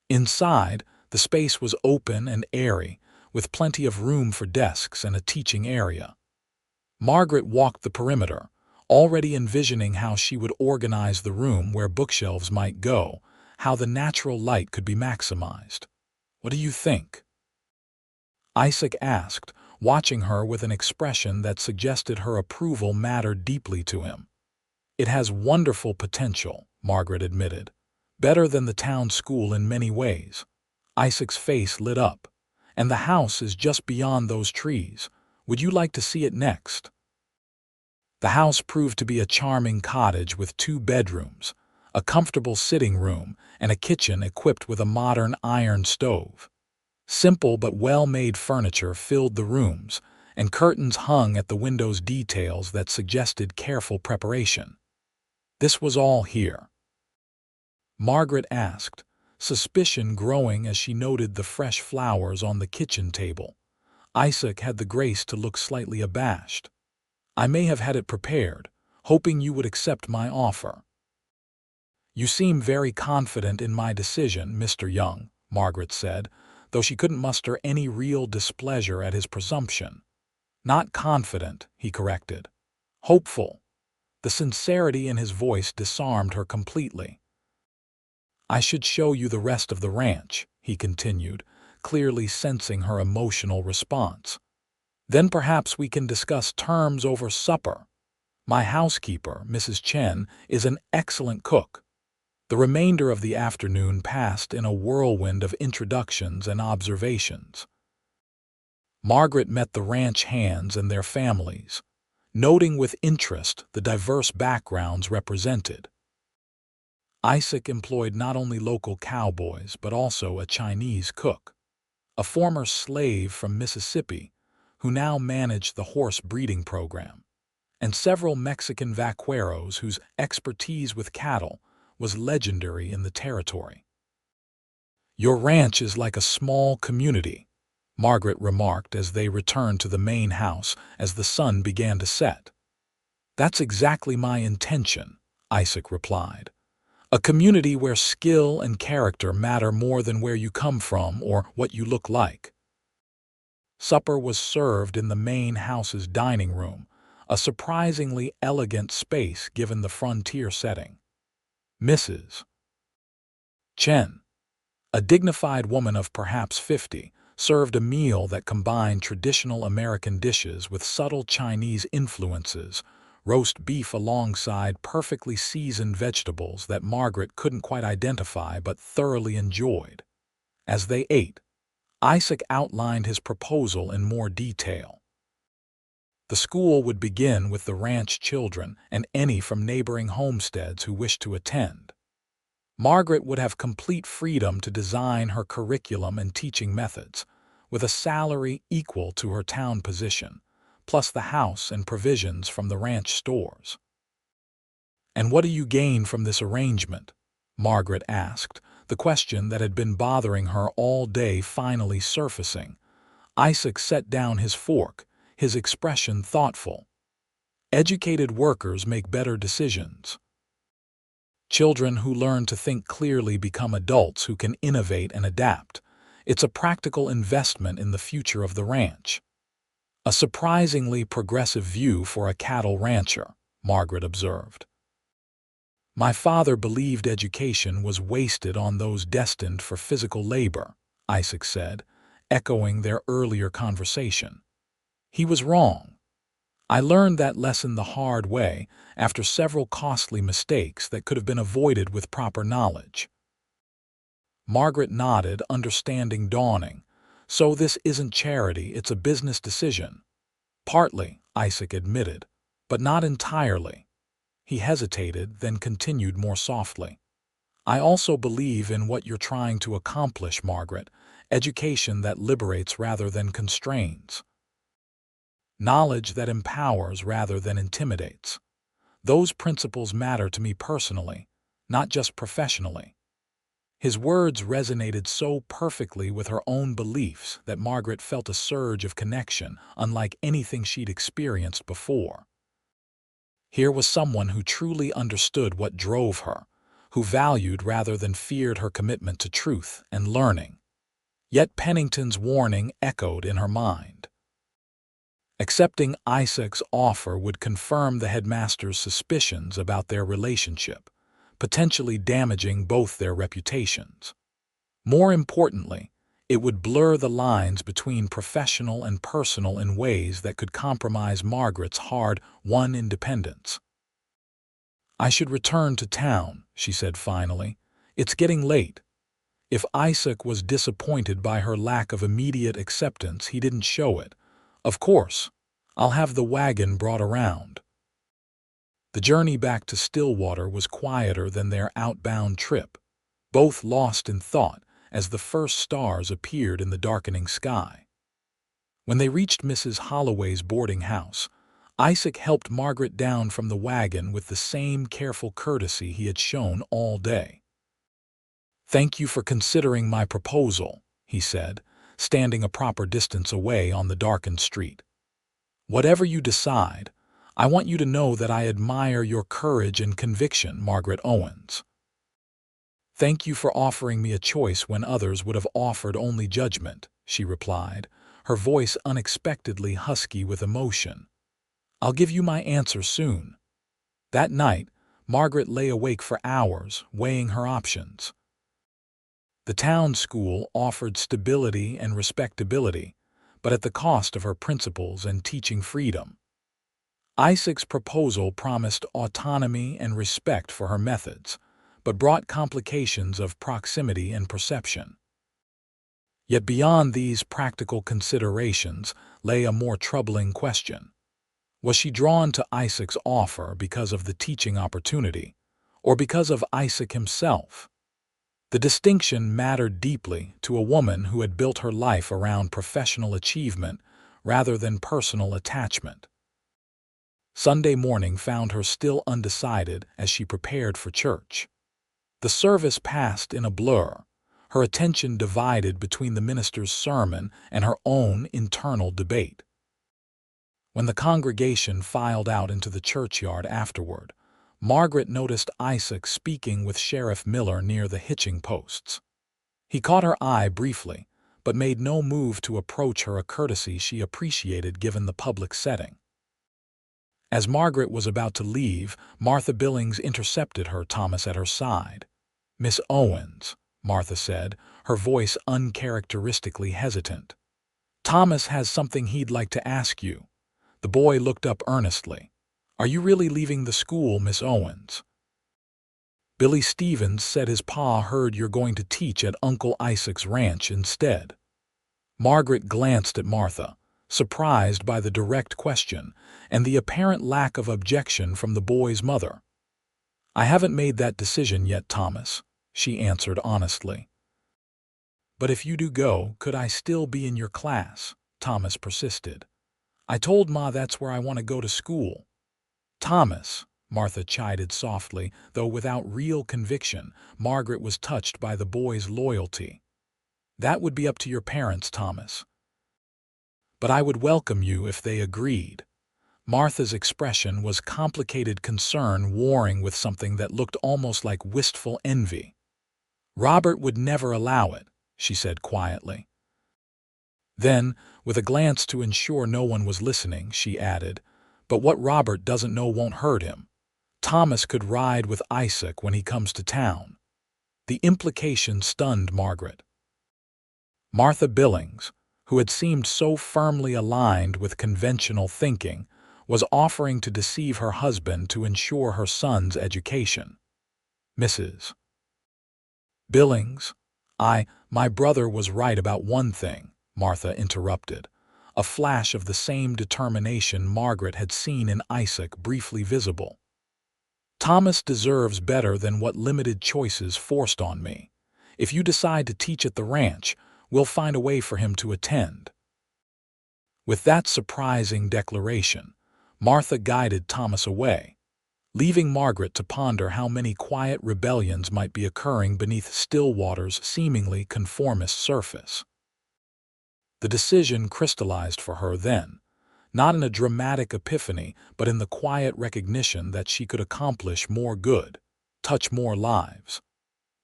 Inside, the space was open and airy, with plenty of room for desks and a teaching area. Margaret walked the perimeter, already envisioning how she would organize the room, where bookshelves might go, how the natural light could be maximized. "What do you think?" Isaac asked, watching her with an expression that suggested her approval mattered deeply to him. "It has wonderful potential," Margaret admitted. "Better than the town school in many ways." Isaac's face lit up. "And the house is just beyond those trees. Would you like to see it next?" The house proved to be a charming cottage with 2 bedrooms, a comfortable sitting room, and a kitchen equipped with a modern iron stove. Simple but well-made furniture filled the rooms, and curtains hung at the windows, details that suggested careful preparation. "This was all here?" Margaret asked, suspicion growing as she noted the fresh flowers on the kitchen table. Isaac had the grace to look slightly abashed. "I may have had it prepared, hoping you would accept my offer." "You seem very confident in my decision, Mr. Young," Margaret said, though she couldn't muster any real displeasure at his presumption. "Not confident," he corrected. "Hopeful." The sincerity in his voice disarmed her completely. "I should show you the rest of the ranch," he continued, clearly sensing her emotional response. "Then perhaps we can discuss terms over supper. My housekeeper, Mrs. Chen, is an excellent cook." The remainder of the afternoon passed in a whirlwind of introductions and observations. Margaret met the ranch hands and their families, noting with interest the diverse backgrounds represented. Isaac employed not only local cowboys but also a Chinese cook, a former slave from Mississippi who now managed the horse breeding program, and several Mexican vaqueros whose expertise with cattle was legendary in the territory. "Your ranch is like a small community," Margaret remarked as they returned to the main house as the sun began to set. "That's exactly my intention," Isaac replied. "A community where skill and character matter more than where you come from or what you look like." Supper was served in the main house's dining room, a surprisingly elegant space given the frontier setting. Mrs. Chen, a dignified woman of perhaps 50, served a meal that combined traditional American dishes with subtle Chinese influences, roast beef alongside perfectly seasoned vegetables that Margaret couldn't quite identify but thoroughly enjoyed. As they ate, Isaac outlined his proposal in more detail. The school would begin with the ranch children and any from neighboring homesteads who wished to attend. Margaret would have complete freedom to design her curriculum and teaching methods, with a salary equal to her town position, plus the house and provisions from the ranch stores. "And what do you gain from this arrangement?" Margaret asked, the question that had been bothering her all day finally surfacing. Isaac set down his fork, his expression thoughtful. "Educated workers make better decisions. Children who learn to think clearly become adults who can innovate and adapt. It's a practical investment in the future of the ranch." "A surprisingly progressive view for a cattle rancher," Margaret observed. "My father believed education was wasted on those destined for physical labor," Isaac said, echoing their earlier conversation. "He was wrong. I learned that lesson the hard way after several costly mistakes that could have been avoided with proper knowledge." Margaret nodded, understanding dawning. "So this isn't charity, it's a business decision." "Partly," Isaac admitted, "but not entirely." He hesitated, then continued more softly. "I also believe in what you're trying to accomplish, Margaret, education that liberates rather than constrains. Knowledge that empowers rather than intimidates. Those principles matter to me personally, not just professionally." His words resonated so perfectly with her own beliefs that Margaret felt a surge of connection unlike anything she'd experienced before. Here was someone who truly understood what drove her, who valued rather than feared her commitment to truth and learning. Yet Pennington's warning echoed in her mind. Accepting Isaac's offer would confirm the headmaster's suspicions about their relationship, potentially damaging both their reputations. More importantly, it would blur the lines between professional and personal in ways that could compromise Margaret's hard-won independence. "I should return to town," she said finally. "It's getting late." If Isaac was disappointed by her lack of immediate acceptance, he didn't show it. "Of course. I'll have the wagon brought around." The journey back to Stillwater was quieter than their outbound trip, both lost in thought as the first stars appeared in the darkening sky. When they reached Mrs. Holloway's boarding house, Isaac helped Margaret down from the wagon with the same careful courtesy he had shown all day. "Thank you for considering my proposal," he said, standing a proper distance away on the darkened street. "Whatever you decide, I want you to know that I admire your courage and conviction, Margaret Owens." "Thank you for offering me a choice when others would have offered only judgment," she replied, her voice unexpectedly husky with emotion. "I'll give you my answer soon." That night, Margaret lay awake for hours, weighing her options. The town school offered stability and respectability, but at the cost of her principles and teaching freedom. Isaac's proposal promised autonomy and respect for her methods, but brought complications of proximity and perception. Yet beyond these practical considerations lay a more troubling question. Was she drawn to Isaac's offer because of the teaching opportunity, or because of Isaac himself? The distinction mattered deeply to a woman who had built her life around professional achievement rather than personal attachment. Sunday morning found her still undecided as she prepared for church. The service passed in a blur, her attention divided between the minister's sermon and her own internal debate. When the congregation filed out into the churchyard afterward, Margaret noticed Isaac speaking with Sheriff Miller near the hitching posts. He caught her eye briefly, but made no move to approach her, a courtesy she appreciated given the public setting. As Margaret was about to leave, Martha Billings intercepted her, Thomas at her side. "Miss Owens," Martha said, her voice uncharacteristically hesitant. "Thomas has something he'd like to ask you." The boy looked up earnestly. "Are you really leaving the school, Miss Owens?" "Billy Stevens said his pa heard you're going to teach at Uncle Isaac's ranch instead." Margaret glanced at Martha, surprised by the direct question and the apparent lack of objection from the boy's mother. "I haven't made that decision yet, Thomas," she answered honestly. "But if you do go, could I still be in your class?" Thomas persisted. "I told Ma that's where I want to go to school." "Thomas," Martha chided softly, though without real conviction. Margaret was touched by the boy's loyalty. "That would be up to your parents, Thomas. But I would welcome you if they agreed." Martha's expression was complicated concern warring with something that looked almost like wistful envy. "Robert would never allow it," she said quietly. Then, with a glance to ensure no one was listening, she added, "But what Robert doesn't know won't hurt him. Thomas could ride with Isaac when he comes to town." The implication stunned Margaret. Martha Billings, who had seemed so firmly aligned with conventional thinking, was offering to deceive her husband to ensure her son's education. "Mrs. Billings, my brother was right about one thing," Martha interrupted, a flash of the same determination Margaret had seen in Isaac briefly visible. "Thomas deserves better than what limited choices forced on me. If you decide to teach at the ranch, we'll find a way for him to attend." With that surprising declaration, Martha guided Thomas away, leaving Margaret to ponder how many quiet rebellions might be occurring beneath Stillwater's seemingly conformist surface. The decision crystallized for her then, not in a dramatic epiphany, but in the quiet recognition that she could accomplish more good, touch more lives,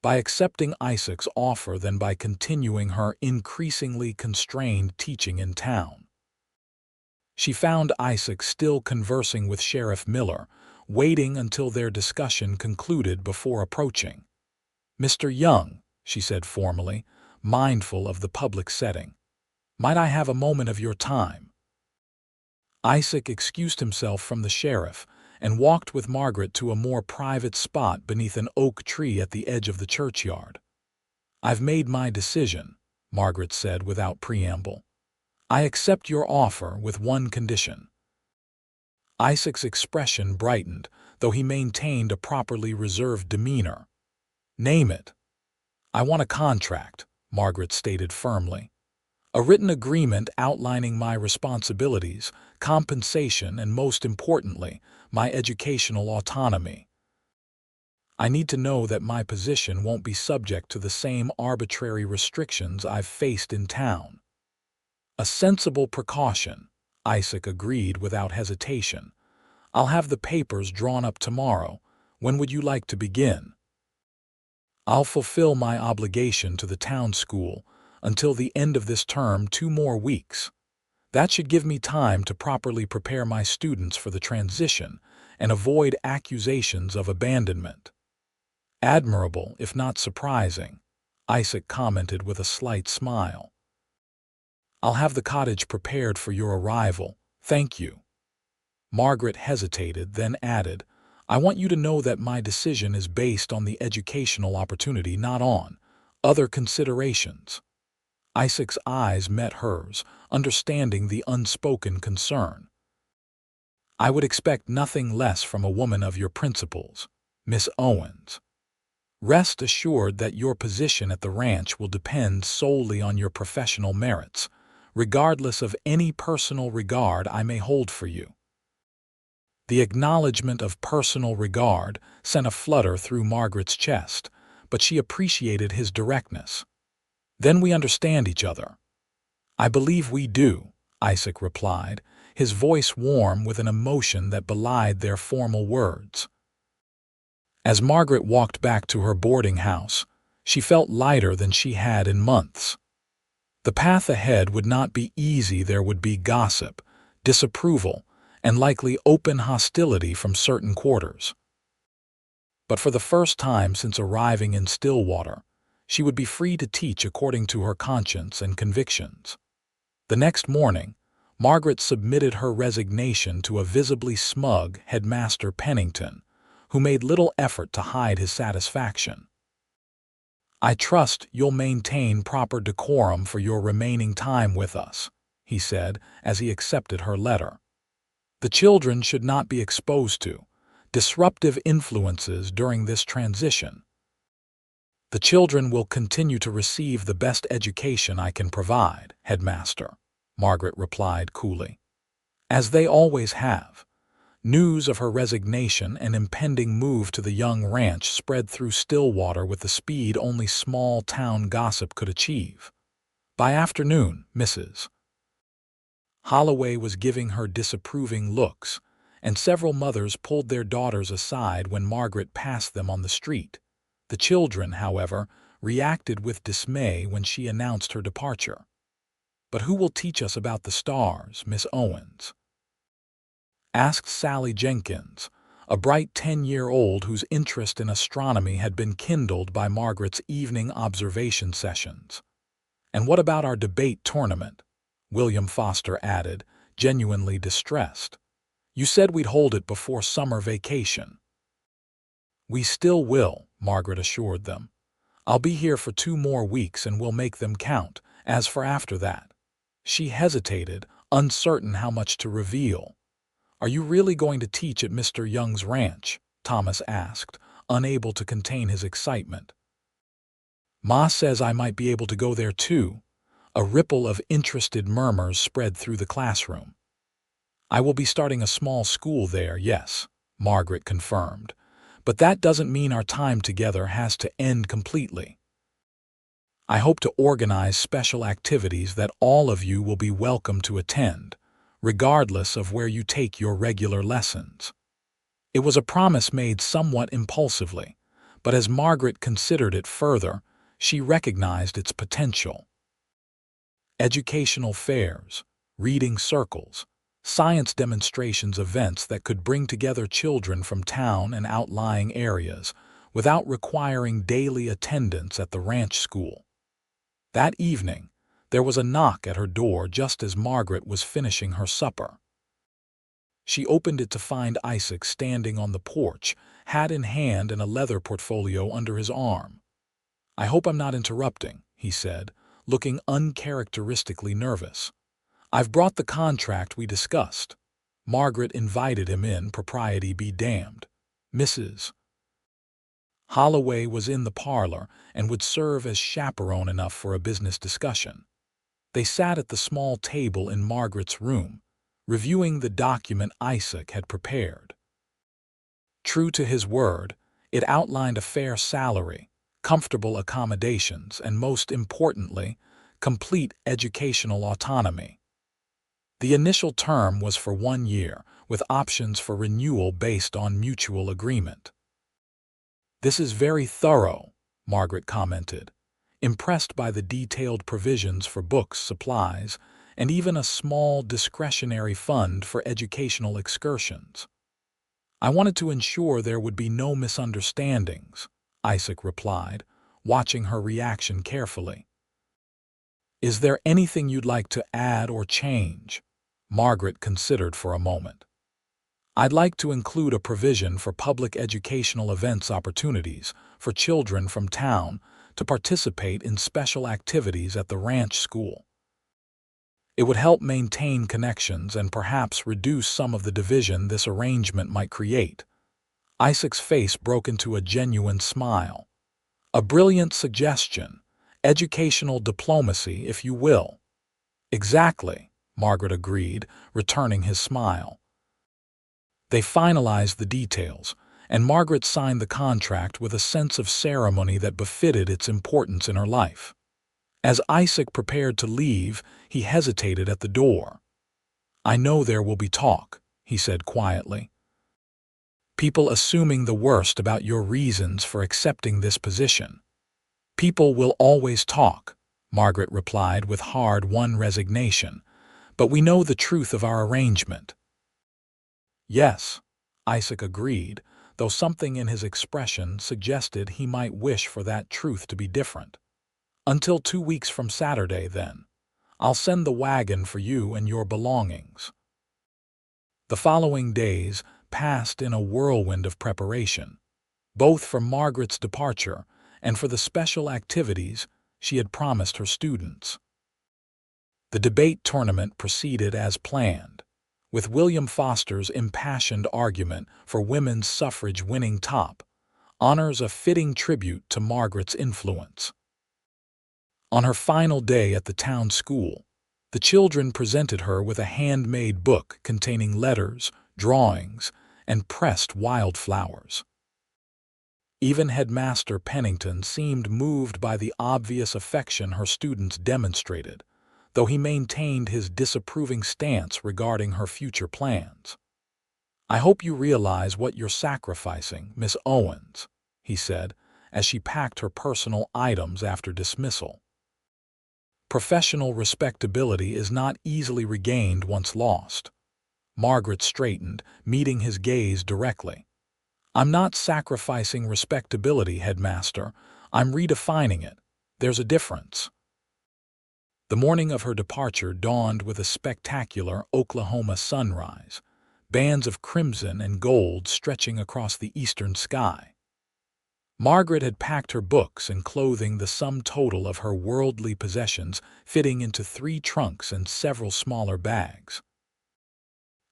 by accepting Isaac's offer than by continuing her increasingly constrained teaching in town. She found Isaac still conversing with Sheriff Miller, waiting until their discussion concluded before approaching. "Mr. Young," she said formally, mindful of the public setting, "might I have a moment of your time?" Isaac excused himself from the sheriff and walked with Margaret to a more private spot beneath an oak tree at the edge of the churchyard. "I've made my decision," Margaret said without preamble. "I accept your offer with one condition." Isaac's expression brightened, though he maintained a properly reserved demeanor. "Name it." "I want a contract," Margaret stated firmly. "A written agreement outlining my responsibilities, compensation, and most importantly, my educational autonomy. I need to know that my position won't be subject to the same arbitrary restrictions I've faced in town." "A sensible precaution," Isaac agreed without hesitation. "I'll have the papers drawn up tomorrow. When would you like to begin?" "I'll fulfill my obligation to the town school until the end of this term, 2 more weeks. That should give me time to properly prepare my students for the transition and avoid accusations of abandonment." "Admirable, if not surprising," Isaac commented with a slight smile. "I'll have the cottage prepared for your arrival, thank you." Margaret hesitated, then added, "I want you to know that my decision is based on the educational opportunity, not on other considerations." Isaac's eyes met hers, understanding the unspoken concern. "I would expect nothing less from a woman of your principles, Miss Owens. Rest assured that your position at the ranch will depend solely on your professional merits, regardless of any personal regard I may hold for you." The acknowledgement of personal regard sent a flutter through Margaret's chest, but she appreciated his directness. Then we understand each other." "I believe we do," Isaac replied, his voice warm with an emotion that belied their formal words. As Margaret walked back to her boarding house, she felt lighter than she had in months. The path ahead would not be easy. There would be gossip, disapproval, and likely open hostility from certain quarters. But for the first time since arriving in Stillwater, she would be free to teach according to her conscience and convictions. The next morning, Margaret submitted her resignation to a visibly smug headmaster Pennington, who made little effort to hide his satisfaction. "I trust you'll maintain proper decorum for your remaining time with us," he said as he accepted her letter. "The children should not be exposed to disruptive influences during this transition. The children will continue to receive the best education I can provide, Headmaster," Margaret replied coolly. "As they always have." News of her resignation and impending move to the young ranch spread through Stillwater with the speed only small-town gossip could achieve. By afternoon, Mrs. Holloway was giving her disapproving looks, and several mothers pulled their daughters aside when Margaret passed them on the street. The children, however, reacted with dismay when she announced her departure. "But who will teach us about the stars, Miss Owens?" asked Sally Jenkins, a bright 10-year-old whose interest in astronomy had been kindled by Margaret's evening observation sessions. "And what about our debate tournament?" William Foster added, genuinely distressed. "You said we'd hold it before summer vacation." "We still will," Margaret assured them. "I'll be here for 2 more weeks and we'll make them count. As for after that—" She hesitated, uncertain how much to reveal. "Are you really going to teach at Mr. Young's ranch?" Thomas asked, unable to contain his excitement. "Ma says I might be able to go there too." A ripple of interested murmurs spread through the classroom. "I will be starting a small school there, yes," Margaret confirmed. "But that doesn't mean our time together has to end completely. I hope to organize special activities that all of you will be welcome to attend, regardless of where you take your regular lessons." It was a promise made somewhat impulsively, but as Margaret considered it further, she recognized its potential. Educational fairs, reading circles, science demonstrations, events that could bring together children from town and outlying areas without requiring daily attendance at the ranch school. That evening, there was a knock at her door just as Margaret was finishing her supper. She opened it to find Isaac standing on the porch, hat in hand and a leather portfolio under his arm. "I hope I'm not interrupting," he said, looking uncharacteristically nervous. "I've brought the contract we discussed." Margaret invited him in, propriety be damned. Mrs. Holloway was in the parlor and would serve as chaperone enough for a business discussion. They sat at the small table in Margaret's room, reviewing the document Isaac had prepared. True to his word, it outlined a fair salary, comfortable accommodations, and most importantly, complete educational autonomy. The initial term was for 1 year, with options for renewal based on mutual agreement. "This is very thorough," Margaret commented, impressed by the detailed provisions for books, supplies, and even a small discretionary fund for educational excursions. "I wanted to ensure there would be no misunderstandings," Isaac replied, watching her reaction carefully. "Is there anything you'd like to add or change?" Margaret considered for a moment. "I'd like to include a provision for public educational events opportunities for children from town to participate in special activities at the ranch school. It would help maintain connections and perhaps reduce some of the division this arrangement might create." Isaac's face broke into a genuine smile. "A brilliant suggestion. Educational diplomacy, if you will." "Exactly," Margaret agreed, returning his smile. They finalized the details, and Margaret signed the contract with a sense of ceremony that befitted its importance in her life. As Isaac prepared to leave, he hesitated at the door. "I know there will be talk," he said quietly. "People assuming the worst about your reasons for accepting this position." "People will always talk," Margaret replied with hard-won resignation, "but we know the truth of our arrangement." "Yes," Isaac agreed, though something in his expression suggested he might wish for that truth to be different. "Until 2 weeks from Saturday, then. I'll send the wagon for you and your belongings." The following days passed in a whirlwind of preparation, both for Margaret's departure and for the special activities she had promised her students. The debate tournament proceeded as planned, with William Foster's impassioned argument for women's suffrage winning top, honors a fitting tribute to Margaret's influence. On her final day at the town school, the children presented her with a handmade book containing letters, drawings, and pressed wildflowers. Even Headmaster Pennington seemed moved by the obvious affection her students demonstrated, though he maintained his disapproving stance regarding her future plans. "I hope you realize what you're sacrificing, Miss Owens," he said, as she packed her personal items after dismissal. "Professional respectability is not easily regained once lost." Margaret straightened, meeting his gaze directly. "I'm not sacrificing respectability, Headmaster. I'm redefining it. There's a difference." The morning of her departure dawned with a spectacular Oklahoma sunrise, bands of crimson and gold stretching across the eastern sky. Margaret had packed her books and clothing, the sum total of her worldly possessions, fitting into 3 trunks and several smaller bags.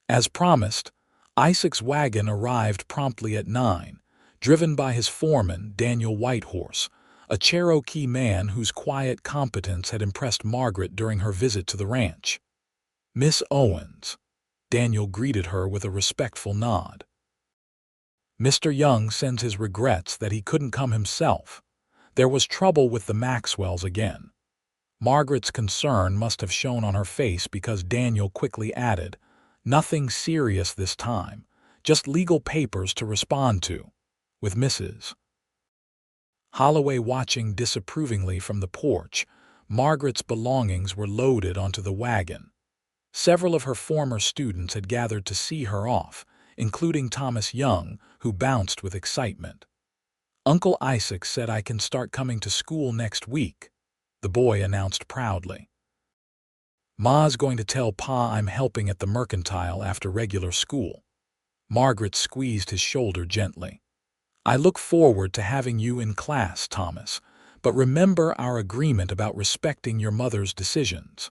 As promised, Isaac's wagon arrived promptly at 9, driven by his foreman, Daniel Whitehorse, a Cherokee man whose quiet competence had impressed Margaret during her visit to the ranch. "Miss Owens," Daniel greeted her with a respectful nod. "Mr. Young sends his regrets that he couldn't come himself. There was trouble with the Maxwells again." Margaret's concern must have shown on her face because Daniel quickly added, "Nothing serious this time, just legal papers to respond to," with Mrs. Holloway watching disapprovingly from the porch. Margaret's belongings were loaded onto the wagon. Several of her former students had gathered to see her off, including Thomas Young, who bounced with excitement. "Uncle Isaac said I can start coming to school next week," the boy announced proudly. "Ma's going to tell Pa I'm helping at the mercantile after regular school." Margaret squeezed his shoulder gently. "I look forward to having you in class, Thomas, but remember our agreement about respecting your mother's decisions."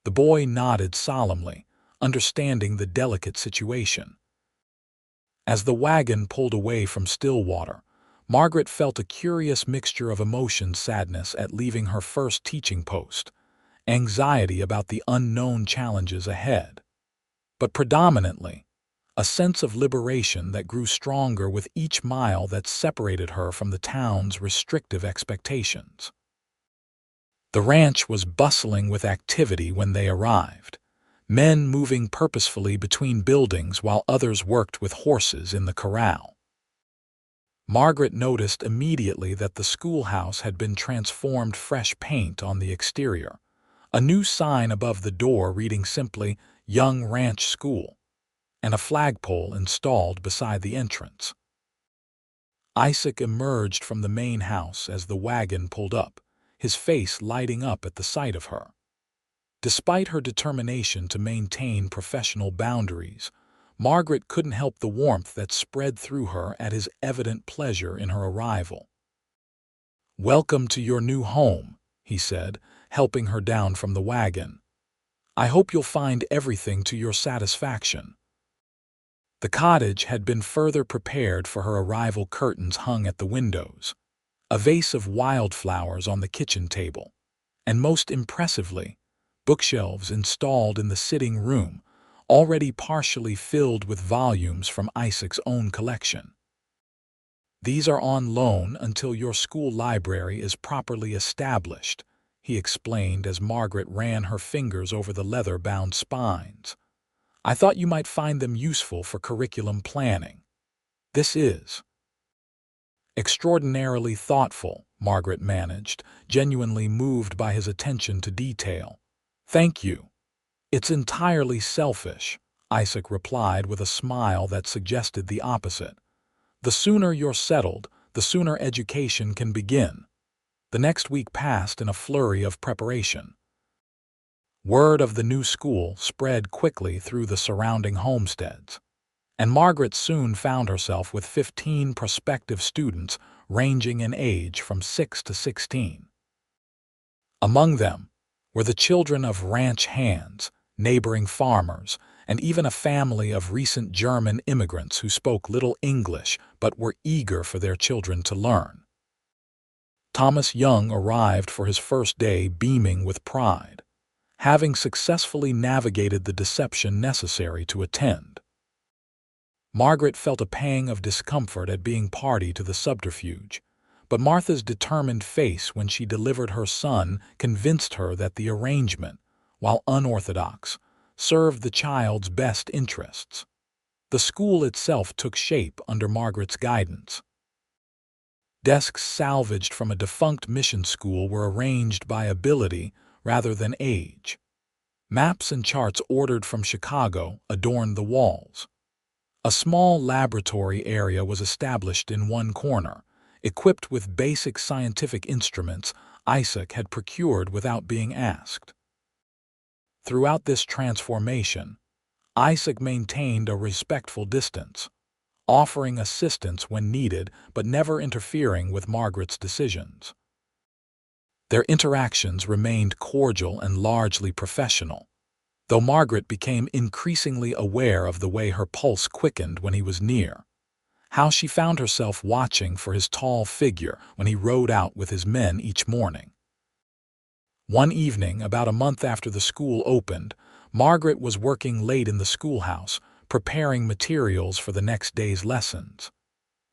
The boy nodded solemnly, understanding the delicate situation. As the wagon pulled away from Stillwater, Margaret felt a curious mixture of emotions: sadness at leaving her first teaching post, anxiety about the unknown challenges ahead, but predominantly a sense of liberation that grew stronger with each mile that separated her from the town's restrictive expectations. The ranch was bustling with activity when they arrived, men moving purposefully between buildings while others worked with horses in the corral. Margaret noticed immediately that the schoolhouse had been transformed: fresh paint on the exterior, a new sign above the door reading simply "Young Ranch School," and a flagpole installed beside the entrance. Isaac emerged from the main house as the wagon pulled up, his face lighting up at the sight of her. Despite her determination to maintain professional boundaries, Margaret couldn't help the warmth that spread through her at his evident pleasure in her arrival. "Welcome to your new home," he said, helping her down from the wagon. "I hope you'll find everything to your satisfaction." The cottage had been further prepared for her arrival: curtains hung at the windows, a vase of wildflowers on the kitchen table, and most impressively, bookshelves installed in the sitting room, already partially filled with volumes from Isaac's own collection. "These are on loan until your school library is properly established," he explained as Margaret ran her fingers over the leather-bound spines. "I thought you might find them useful for curriculum planning. This is extraordinarily thoughtful," Margaret managed, genuinely moved by his attention to detail. "Thank you." "It's entirely selfish," Isaac replied with a smile that suggested the opposite. "The sooner you're settled, the sooner education can begin." The next week passed in a flurry of preparation. Word of the new school spread quickly through the surrounding homesteads, and Margaret soon found herself with 15 prospective students ranging in age from 6 to 16. Among them were the children of ranch hands, neighboring farmers, and even a family of recent German immigrants who spoke little English but were eager for their children to learn. Thomas Young arrived for his first day beaming with pride, having successfully navigated the deception necessary to attend. Margaret felt a pang of discomfort at being party to the subterfuge, but Martha's determined face when she delivered her son convinced her that the arrangement, while unorthodox, served the child's best interests. The school itself took shape under Margaret's guidance. Desks salvaged from a defunct mission school were arranged by ability rather than age. Maps and charts ordered from Chicago adorned the walls. A small laboratory area was established in one corner, equipped with basic scientific instruments Isaac had procured without being asked. Throughout this transformation, Isaac maintained a respectful distance, offering assistance when needed but never interfering with Margaret's decisions. Their interactions remained cordial and largely professional, though Margaret became increasingly aware of the way her pulse quickened when he was near, how she found herself watching for his tall figure when he rode out with his men each morning. One evening, about a month after the school opened, Margaret was working late in the schoolhouse, preparing materials for the next day's lessons.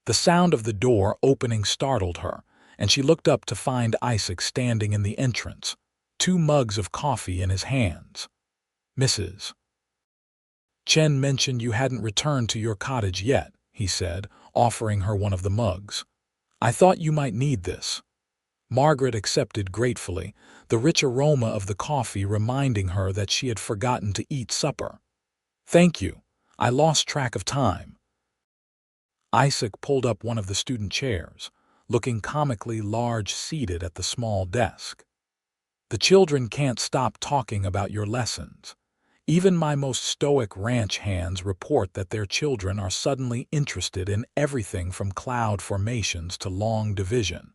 The sound of the door opening startled her, and she looked up to find Isaac standing in the entrance, 2 mugs of coffee in his hands. "Mrs. Chen mentioned you hadn't returned to your cottage yet," he said, offering her one of the mugs. "I thought you might need this." Margaret accepted gratefully, the rich aroma of the coffee reminding her that she had forgotten to eat supper. "Thank you. I lost track of time." Isaac pulled up one of the student chairs, looking comically large seated at the small desk. "The children can't stop talking about your lessons. Even my most stoic ranch hands report that their children are suddenly interested in everything from cloud formations to long division."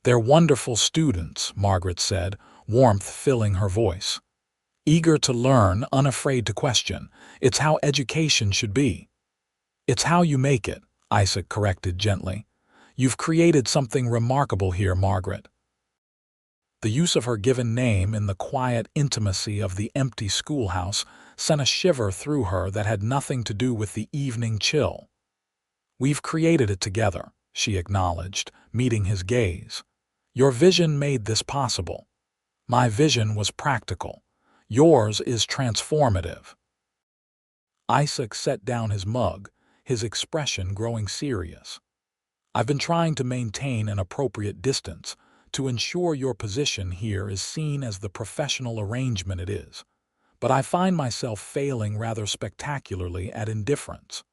"They're wonderful students," Margaret said, warmth filling her voice. "Eager to learn, unafraid to question. It's how education should be." "It's how you make it," Isaac corrected gently. "You've created something remarkable here, Margaret." The use of her given name in the quiet intimacy of the empty schoolhouse sent a shiver through her that had nothing to do with the evening chill. "We've created it together," she acknowledged, meeting his gaze. "Your vision made this possible. My vision was practical. Yours is transformative." Isaac set down his mug, his expression growing serious. "I've been trying to maintain an appropriate distance to ensure your position here is seen as the professional arrangement it is, but I find myself failing rather spectacularly at indifference."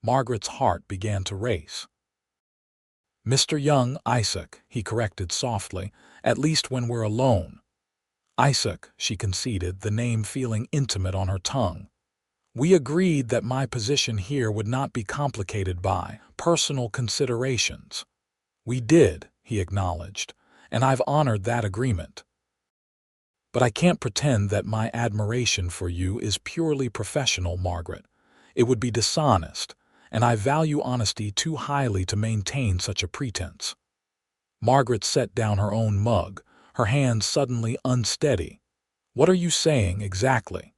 Margaret's heart began to race. "Mr. Young, Isaac," he corrected softly, "at least when we're alone." "Isaac," she conceded, the name feeling intimate on her tongue. "We agreed that my position here would not be complicated by personal considerations." "We did," he acknowledged, "and I've honored that agreement. But I can't pretend that my admiration for you is purely professional, Margaret. It would be dishonest, and I value honesty too highly to maintain such a pretense." Margaret set down her own mug, her hands suddenly unsteady. "What are you saying exactly?"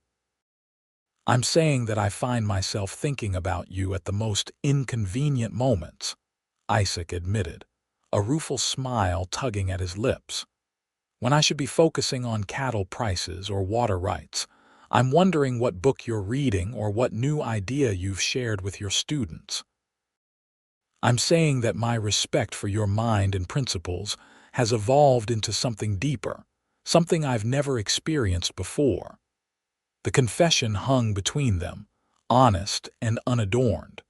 "I'm saying that I find myself thinking about you at the most inconvenient moments," Isaac admitted, a rueful smile tugging at his lips. when I should be focusing on cattle prices or water rights. I'm wondering what book you're reading or what new idea you've shared with your students. I'm saying that my respect for your mind and principles has evolved into something deeper, something I've never experienced before. The confession hung between them, honest and unadorned.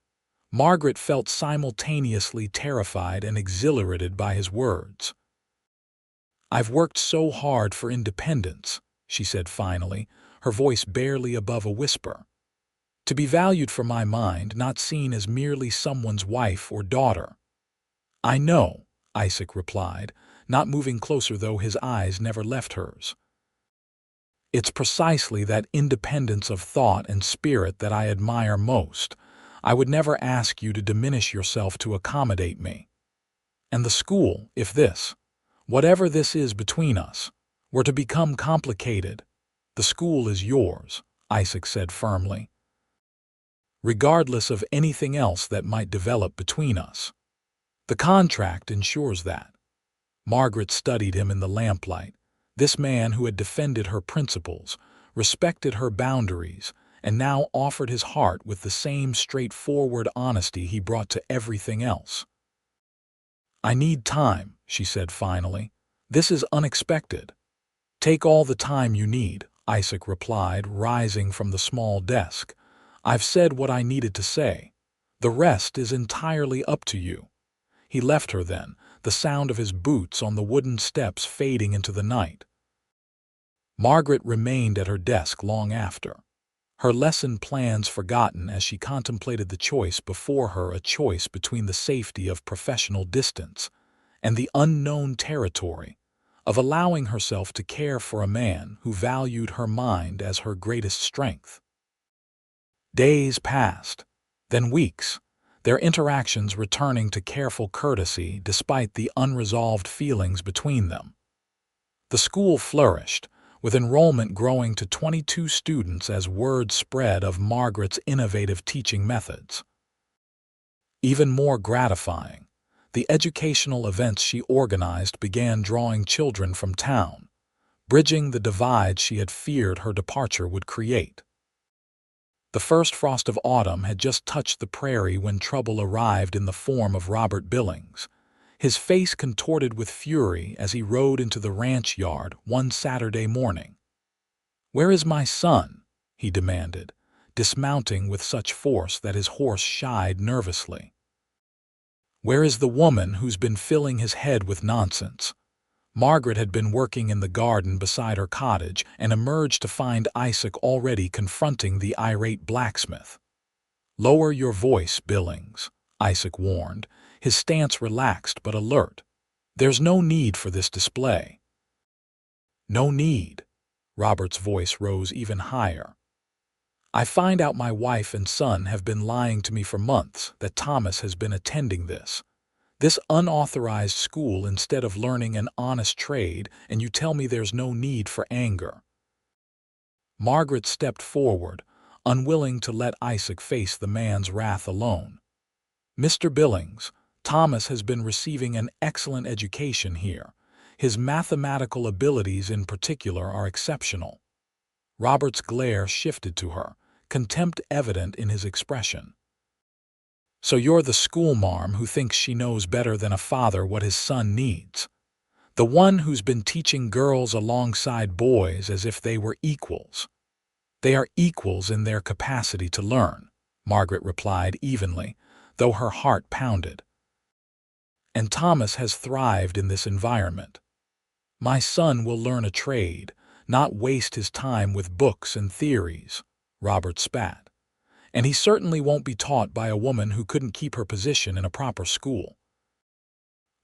Margaret felt simultaneously terrified and exhilarated by his words. "I've worked so hard for independence," she said finally, her voice barely above a whisper. "To be valued for my mind, not seen as merely someone's wife or daughter." "I know," Isaac replied, not moving closer though his eyes never left hers. "It's precisely that independence of thought and spirit that I admire most. I would never ask you to diminish yourself to accommodate me. And the school, if this, whatever this is between us, were to become complicated, the school is yours," Isaac said firmly, "regardless of anything else that might develop between us. The contract ensures that." Margaret studied him in the lamplight, this man who had defended her principles, respected her boundaries, and now offered his heart with the same straightforward honesty he brought to everything else. "I need time," she said finally. "This is unexpected." "Take all the time you need," Isaac replied, rising from the small desk. "I've said what I needed to say. The rest is entirely up to you." He left her then, the sound of his boots on the wooden steps fading into the night. Margaret remained at her desk long after, her lesson plans forgotten as she contemplated the choice before her, a choice between the safety of professional distance and the unknown territory of allowing herself to care for a man who valued her mind as her greatest strength. Days passed, then weeks, their interactions returning to careful courtesy despite the unresolved feelings between them. The school flourished, with enrollment growing to 22 students as word spread of Margaret's innovative teaching methods. Even more gratifying, the educational events she organized began drawing children from town, bridging the divide she had feared her departure would create. The first frost of autumn had just touched the prairie when trouble arrived in the form of Robert Billings, his face contorted with fury as he rode into the ranch yard one Saturday morning. "Where is my son?" he demanded, dismounting with such force that his horse shied nervously. "Where is the woman who's been filling his head with nonsense?" Margaret had been working in the garden beside her cottage and emerged to find Isaac already confronting the irate blacksmith. "Lower your voice, Billings," Isaac warned, his stance relaxed but alert. "There's no need for this display." "No need." Robert's voice rose even higher. "I find out my wife and son have been lying to me for months that Thomas has been attending this unauthorized school instead of learning an honest trade, and you tell me there's no need for anger." Margaret stepped forward, unwilling to let Isaac face the man's wrath alone. "Mr. Billings, Thomas has been receiving an excellent education here. His mathematical abilities in particular are exceptional." Robert's glare shifted to her, contempt evident in his expression. "So you're the schoolmarm who thinks she knows better than a father what his son needs. The one who's been teaching girls alongside boys as if they were equals." "They are equals in their capacity to learn," Margaret replied evenly, though her heart pounded. "And Thomas has thrived in this environment. My son will learn a trade, not waste his time with books and theories," Robert spat. "And he certainly won't be taught by a woman who couldn't keep her position in a proper school.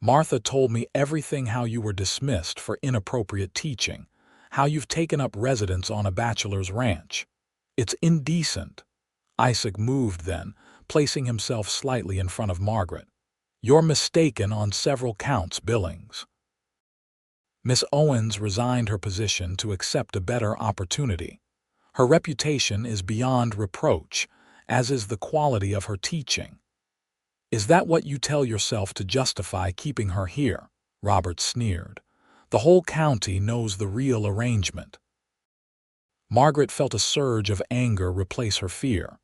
Martha told me everything: how you were dismissed for inappropriate teaching, how you've taken up residence on a bachelor's ranch. It's indecent." Isaac moved then, placing himself slightly in front of Margaret. "You're mistaken on several counts, Billings." Miss Owens resigned her position to accept a better opportunity. Her reputation is beyond reproach, as is the quality of her teaching. "Is that what you tell yourself to justify keeping her here?" Robert sneered, The whole county knows the real arrangement." Margaret felt a surge of anger replace her fear.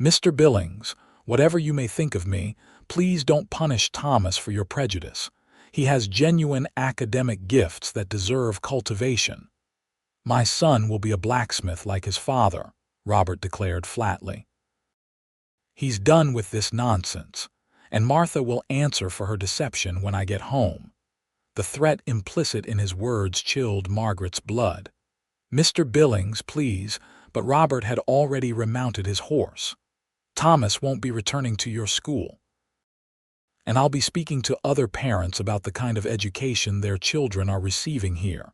"Mr. Billings, whatever you may think of me, please don't punish Thomas for your prejudice. He has genuine academic gifts that deserve cultivation." "My son will be a blacksmith like his father," Robert declared flatly. "He's done with this nonsense, and Martha will answer for her deception when I get home." The threat implicit in his words chilled Margaret's blood. "Mr. Billings, please," but Robert had already remounted his horse. "Thomas won't be returning to your school. And I'll be speaking to other parents about the kind of education their children are receiving here."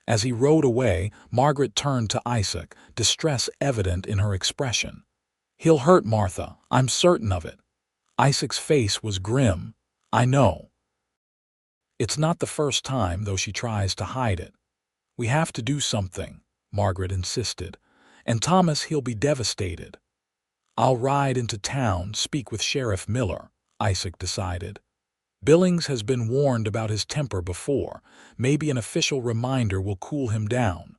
As he rode away, Margaret turned to Isaac, distress evident in her expression. "He'll hurt Martha, I'm certain of it." Isaac's face was grim. "I know. It's not the first time, though she tries to hide it." "We have to do something," Margaret insisted. "And Thomas, he'll be devastated." "I'll ride into town, speak with Sheriff Miller," Isaac decided. "Billings has been warned about his temper before. Maybe an official reminder will cool him down."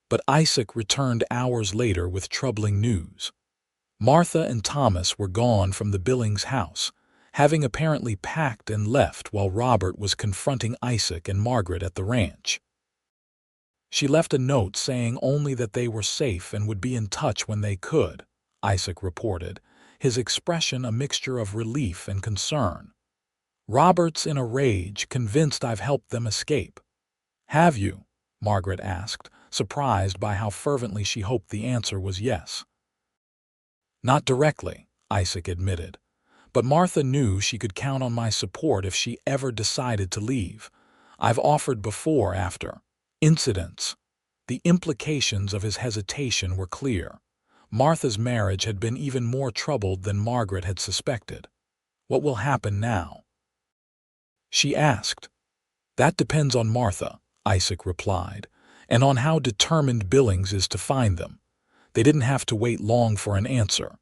But Isaac returned hours later with troubling news. Martha and Thomas were gone from the Billings house, having apparently packed and left while Robert was confronting Isaac and Margaret at the ranch. "She left a note saying only that they were safe and would be in touch when they could," Isaac reported, his expression a mixture of relief and concern. "Robert's in a rage, convinced I've helped them escape." "Have you?" Margaret asked, surprised by how fervently she hoped the answer was yes. "Not directly," Isaac admitted, "but Martha knew she could count on my support if she ever decided to leave. I've offered before after incidents." The implications of his hesitation were clear. Martha's marriage had been even more troubled than Margaret had suspected. "What will happen now?" she asked. "That depends on Martha," Isaac replied, "and on how determined Billings is to find them." They didn't have to wait long for an answer.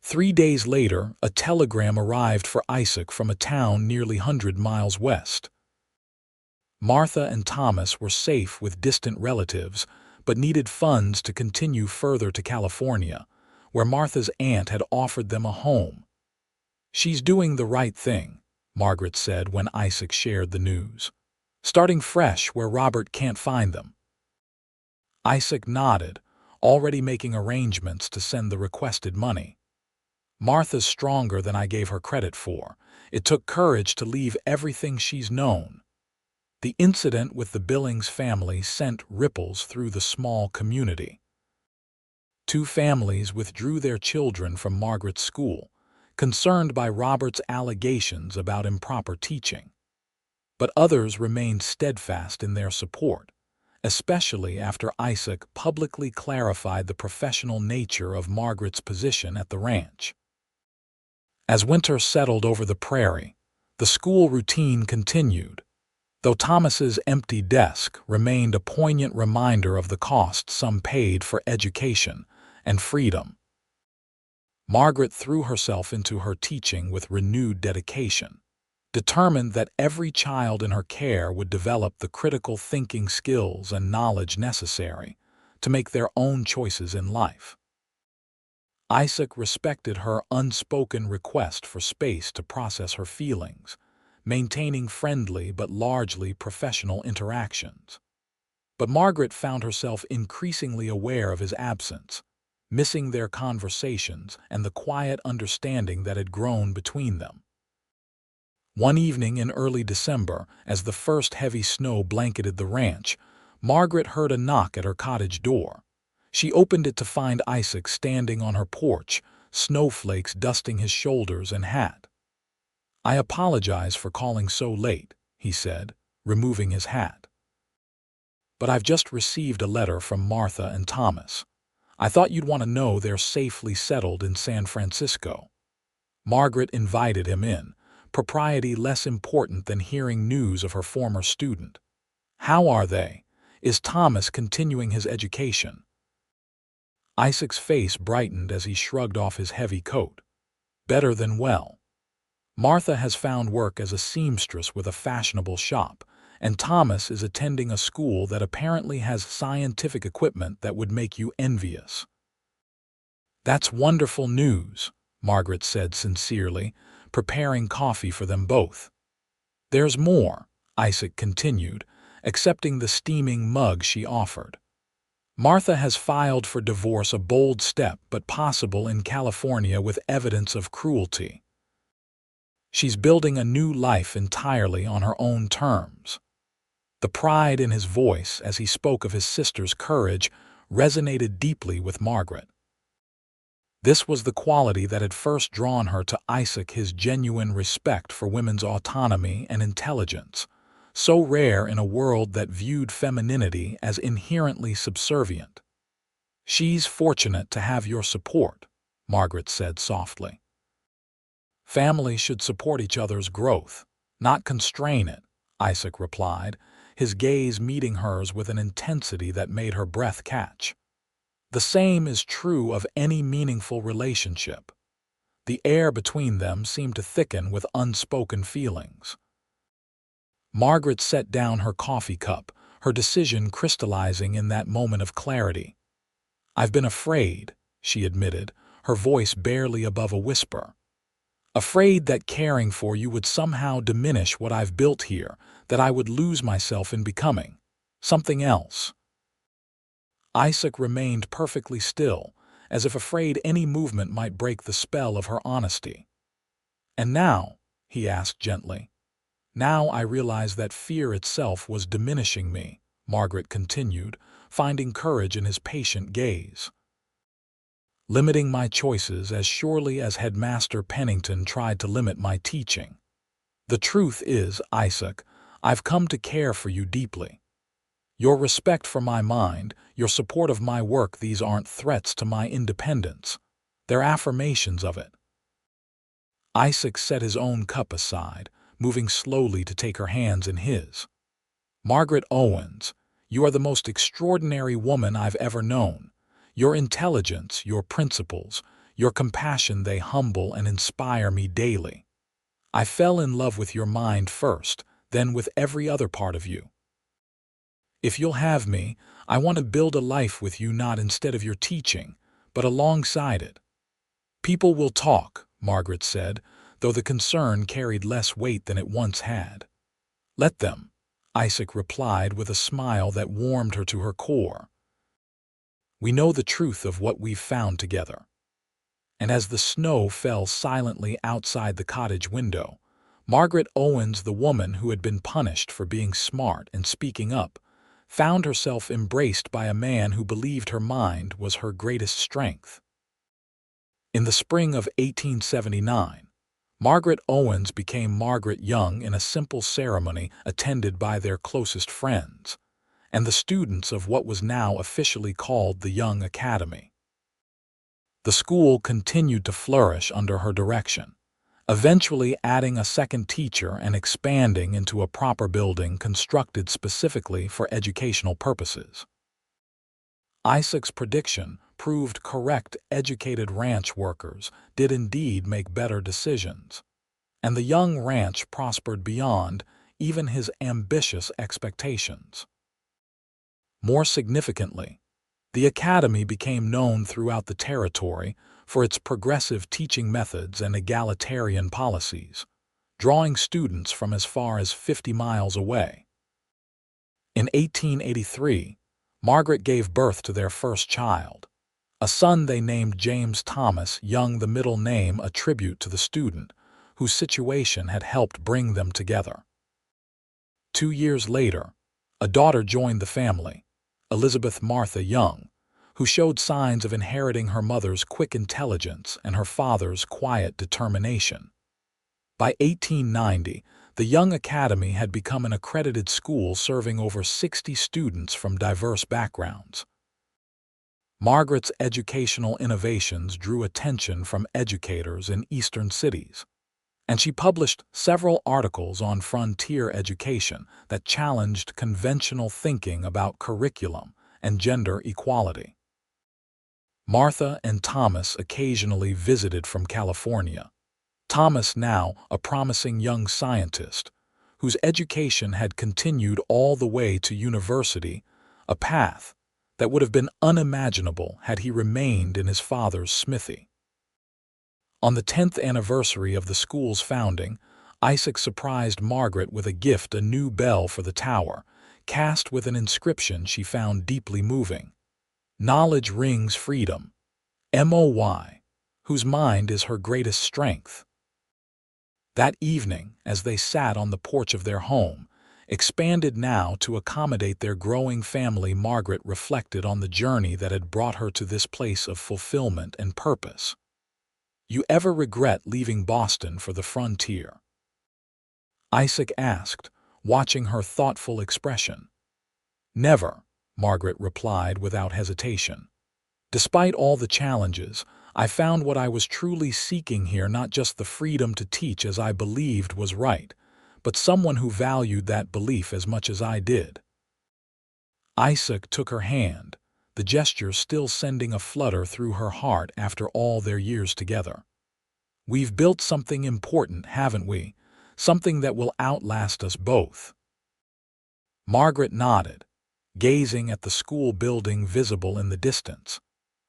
3 days later, a telegram arrived for Isaac from a town nearly 100 miles west. Martha and Thomas were safe with distant relatives, but needed funds to continue further to California, where Martha's aunt had offered them a home. "She's doing the right thing," Margaret said when Isaac shared the news. "Starting fresh where Robert can't find them." Isaac nodded, already making arrangements to send the requested money. "Martha's stronger than I gave her credit for. It took courage to leave everything she's known." The incident with the Billings family sent ripples through the small community. 2 families withdrew their children from Margaret's school, concerned by Robert's allegations about improper teaching. But others remained steadfast in their support, especially after Isaac publicly clarified the professional nature of Margaret's position at the ranch. As winter settled over the prairie, the school routine continued, though Thomas's empty desk remained a poignant reminder of the cost some paid for education and freedom. Margaret threw herself into her teaching with renewed dedication, determined that every child in her care would develop the critical thinking skills and knowledge necessary to make their own choices in life. Isaac respected her unspoken request for space to process her feelings, maintaining friendly but largely professional interactions. But Margaret found herself increasingly aware of his absence, missing their conversations and the quiet understanding that had grown between them. One evening in early December, as the first heavy snow blanketed the ranch, Margaret heard a knock at her cottage door. She opened it to find Isaac standing on her porch, snowflakes dusting his shoulders and hat. "I apologize for calling so late," he said, removing his hat. "But I've just received a letter from Martha and Thomas. I thought you'd want to know they're safely settled in San Francisco." Margaret invited him in, propriety less important than hearing news of her former student. "How are they? Is Thomas continuing his education?" Isaac's face brightened as he shrugged off his heavy coat. "Better than well. Martha has found work as a seamstress with a fashionable shop, and Thomas is attending a school that apparently has scientific equipment that would make you envious." "That's wonderful news," Margaret said sincerely, preparing coffee for them both. "There's more," Isaac continued, accepting the steaming mug she offered. "Martha has filed for divorce, a bold step but possible in California with evidence of cruelty. She's building a new life entirely on her own terms." The pride in his voice as he spoke of his sister's courage resonated deeply with Margaret. This was the quality that had first drawn her to Isaac, his genuine respect for women's autonomy and intelligence, so rare in a world that viewed femininity as inherently subservient. "She's fortunate to have your support," Margaret said softly. "Families should support each other's growth, not constrain it," Isaac replied, his gaze meeting hers with an intensity that made her breath catch. "The same is true of any meaningful relationship." The air between them seemed to thicken with unspoken feelings. Margaret set down her coffee cup, her decision crystallizing in that moment of clarity. "I've been afraid," she admitted, her voice barely above a whisper. "Afraid that caring for you would somehow diminish what I've built here, that I would lose myself in becoming something else." Isaac remained perfectly still, as if afraid any movement might break the spell of her honesty. "And now," he asked gently, "now I realize that fear itself was diminishing me," Margaret continued, finding courage in his patient gaze. "Limiting my choices as surely as Headmaster Pennington tried to limit my teaching. The truth is, Isaac, I've come to care for you deeply. Your respect for my mind, your support of my work, these aren't threats to my independence. They're affirmations of it." Isaac set his own cup aside, moving slowly to take her hands in his. "Margaret Owens, you are the most extraordinary woman I've ever known. Your intelligence, your principles, your compassion, they humble and inspire me daily. I fell in love with your mind first, then with every other part of you. If you'll have me, I want to build a life with you, not instead of your teaching, but alongside it." "People will talk," Margaret said, though the concern carried less weight than it once had. "Let them," Isaac replied with a smile that warmed her to her core. "We know the truth of what we've found together." And as the snow fell silently outside the cottage window, Margaret Owens, the woman who had been punished for being smart and speaking up, found herself embraced by a man who believed her mind was her greatest strength. In the spring of 1879, Margaret Owens became Margaret Young in a simple ceremony attended by their closest friends and the students of what was now officially called the Young Academy. The school continued to flourish under her direction, eventually adding a second teacher and expanding into a proper building constructed specifically for educational purposes. Isaac's prediction proved correct. Educated ranch workers did indeed make better decisions, and the Young ranch prospered beyond even his ambitious expectations. More significantly, the academy became known throughout the territory for its progressive teaching methods and egalitarian policies, drawing students from as far as 50 miles away. In 1883, Margaret gave birth to their first child, a son they named James Thomas Young, the middle name a tribute to the student whose situation had helped bring them together. 2 years later, a daughter joined the family, Elizabeth Martha Young, who showed signs of inheriting her mother's quick intelligence and her father's quiet determination. By 1890, the Young Academy had become an accredited school serving over 60 students from diverse backgrounds. Margaret's educational innovations drew attention from educators in eastern cities, and she published several articles on frontier education that challenged conventional thinking about curriculum and gender equality. Martha and Thomas occasionally visited from California. Thomas, now a promising young scientist, whose education had continued all the way to university, a path that would have been unimaginable had he remained in his father's smithy. On the 10th anniversary of the school's founding, Isaac surprised Margaret with a gift, a new bell for the tower, cast with an inscription she found deeply moving. "Knowledge rings freedom. MOY, whose mind is her greatest strength." That evening, as they sat on the porch of their home, expanded now to accommodate their growing family, Margaret reflected on the journey that had brought her to this place of fulfillment and purpose. "You ever regret leaving Boston for the frontier?" Isaac asked, watching her thoughtful expression. "Never," Margaret replied without hesitation. "Despite all the challenges, I found what I was truly seeking here, not just the freedom to teach as I believed was right, but someone who valued that belief as much as I did." Isaac took her hand, the gesture still sending a flutter through her heart after all their years together. "We've built something important, haven't we? Something that will outlast us both." Margaret nodded, gazing at the school building visible in the distance,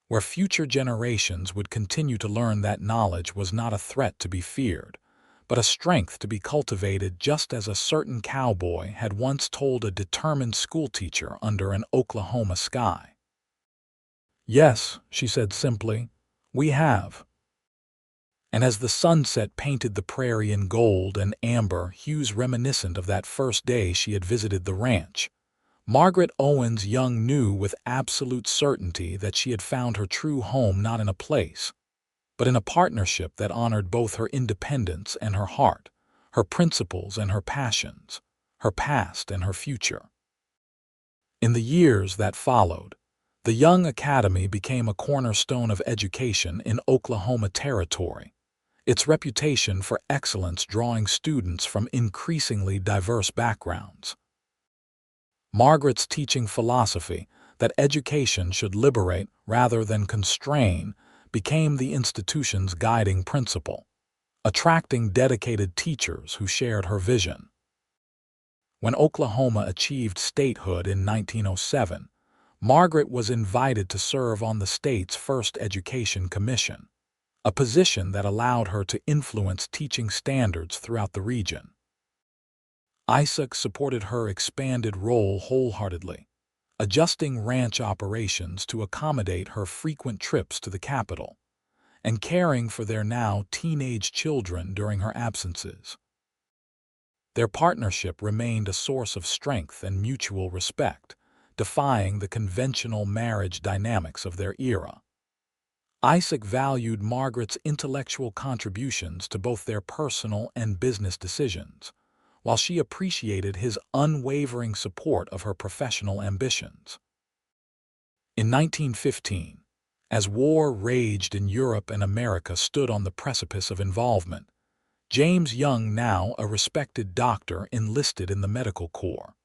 where future generations would continue to learn that knowledge was not a threat to be feared, but a strength to be cultivated, just as a certain cowboy had once told a determined schoolteacher under an Oklahoma sky. "Yes," she said simply, "we have." And as the sunset painted the prairie in gold and amber hues reminiscent of that first day she had visited the ranch, Margaret Owens Young knew with absolute certainty that she had found her true home not in a place, but in a partnership that honored both her independence and her heart, her principles and her passions, her past and her future. In the years that followed, the Young Academy became a cornerstone of education in Oklahoma Territory, its reputation for excellence drawing students from increasingly diverse backgrounds. Margaret's teaching philosophy that education should liberate rather than constrain became the institution's guiding principle, attracting dedicated teachers who shared her vision. When Oklahoma achieved statehood in 1907, Margaret was invited to serve on the state's first Education Commission, a position that allowed her to influence teaching standards throughout the region. Isaac supported her expanded role wholeheartedly, adjusting ranch operations to accommodate her frequent trips to the capital, and caring for their now teenage children during her absences. Their partnership remained a source of strength and mutual respect, defying the conventional marriage dynamics of their era. Isaac valued Margaret's intellectual contributions to both their personal and business decisions, while she appreciated his unwavering support of her professional ambitions. In 1915, as war raged in Europe and America stood on the precipice of involvement, James Young, now a respected doctor, enlisted in the medical corps,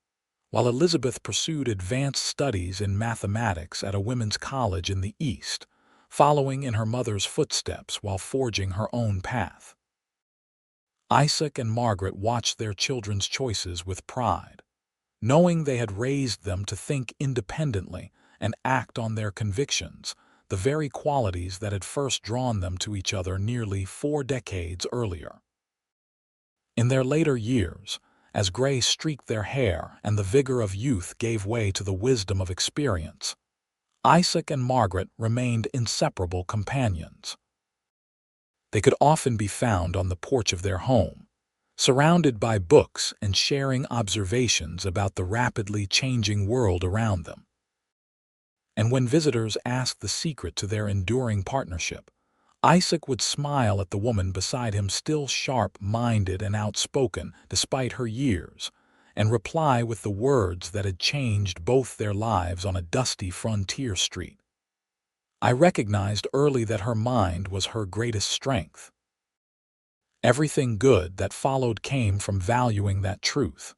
while Elizabeth pursued advanced studies in mathematics at a women's college in the East, following in her mother's footsteps while forging her own path. Isaac and Margaret watched their children's choices with pride, knowing they had raised them to think independently and act on their convictions, the very qualities that had first drawn them to each other nearly 4 decades earlier. In their later years, as gray streaked their hair and the vigor of youth gave way to the wisdom of experience, Isaac and Margaret remained inseparable companions. They could often be found on the porch of their home, surrounded by books and sharing observations about the rapidly changing world around them. And when visitors asked the secret to their enduring partnership, Isaac would smile at the woman beside him, still sharp-minded and outspoken despite her years, and reply with the words that had changed both their lives on a dusty frontier street. "I recognized early that her mind was her greatest strength." Everything good that followed came from valuing that truth.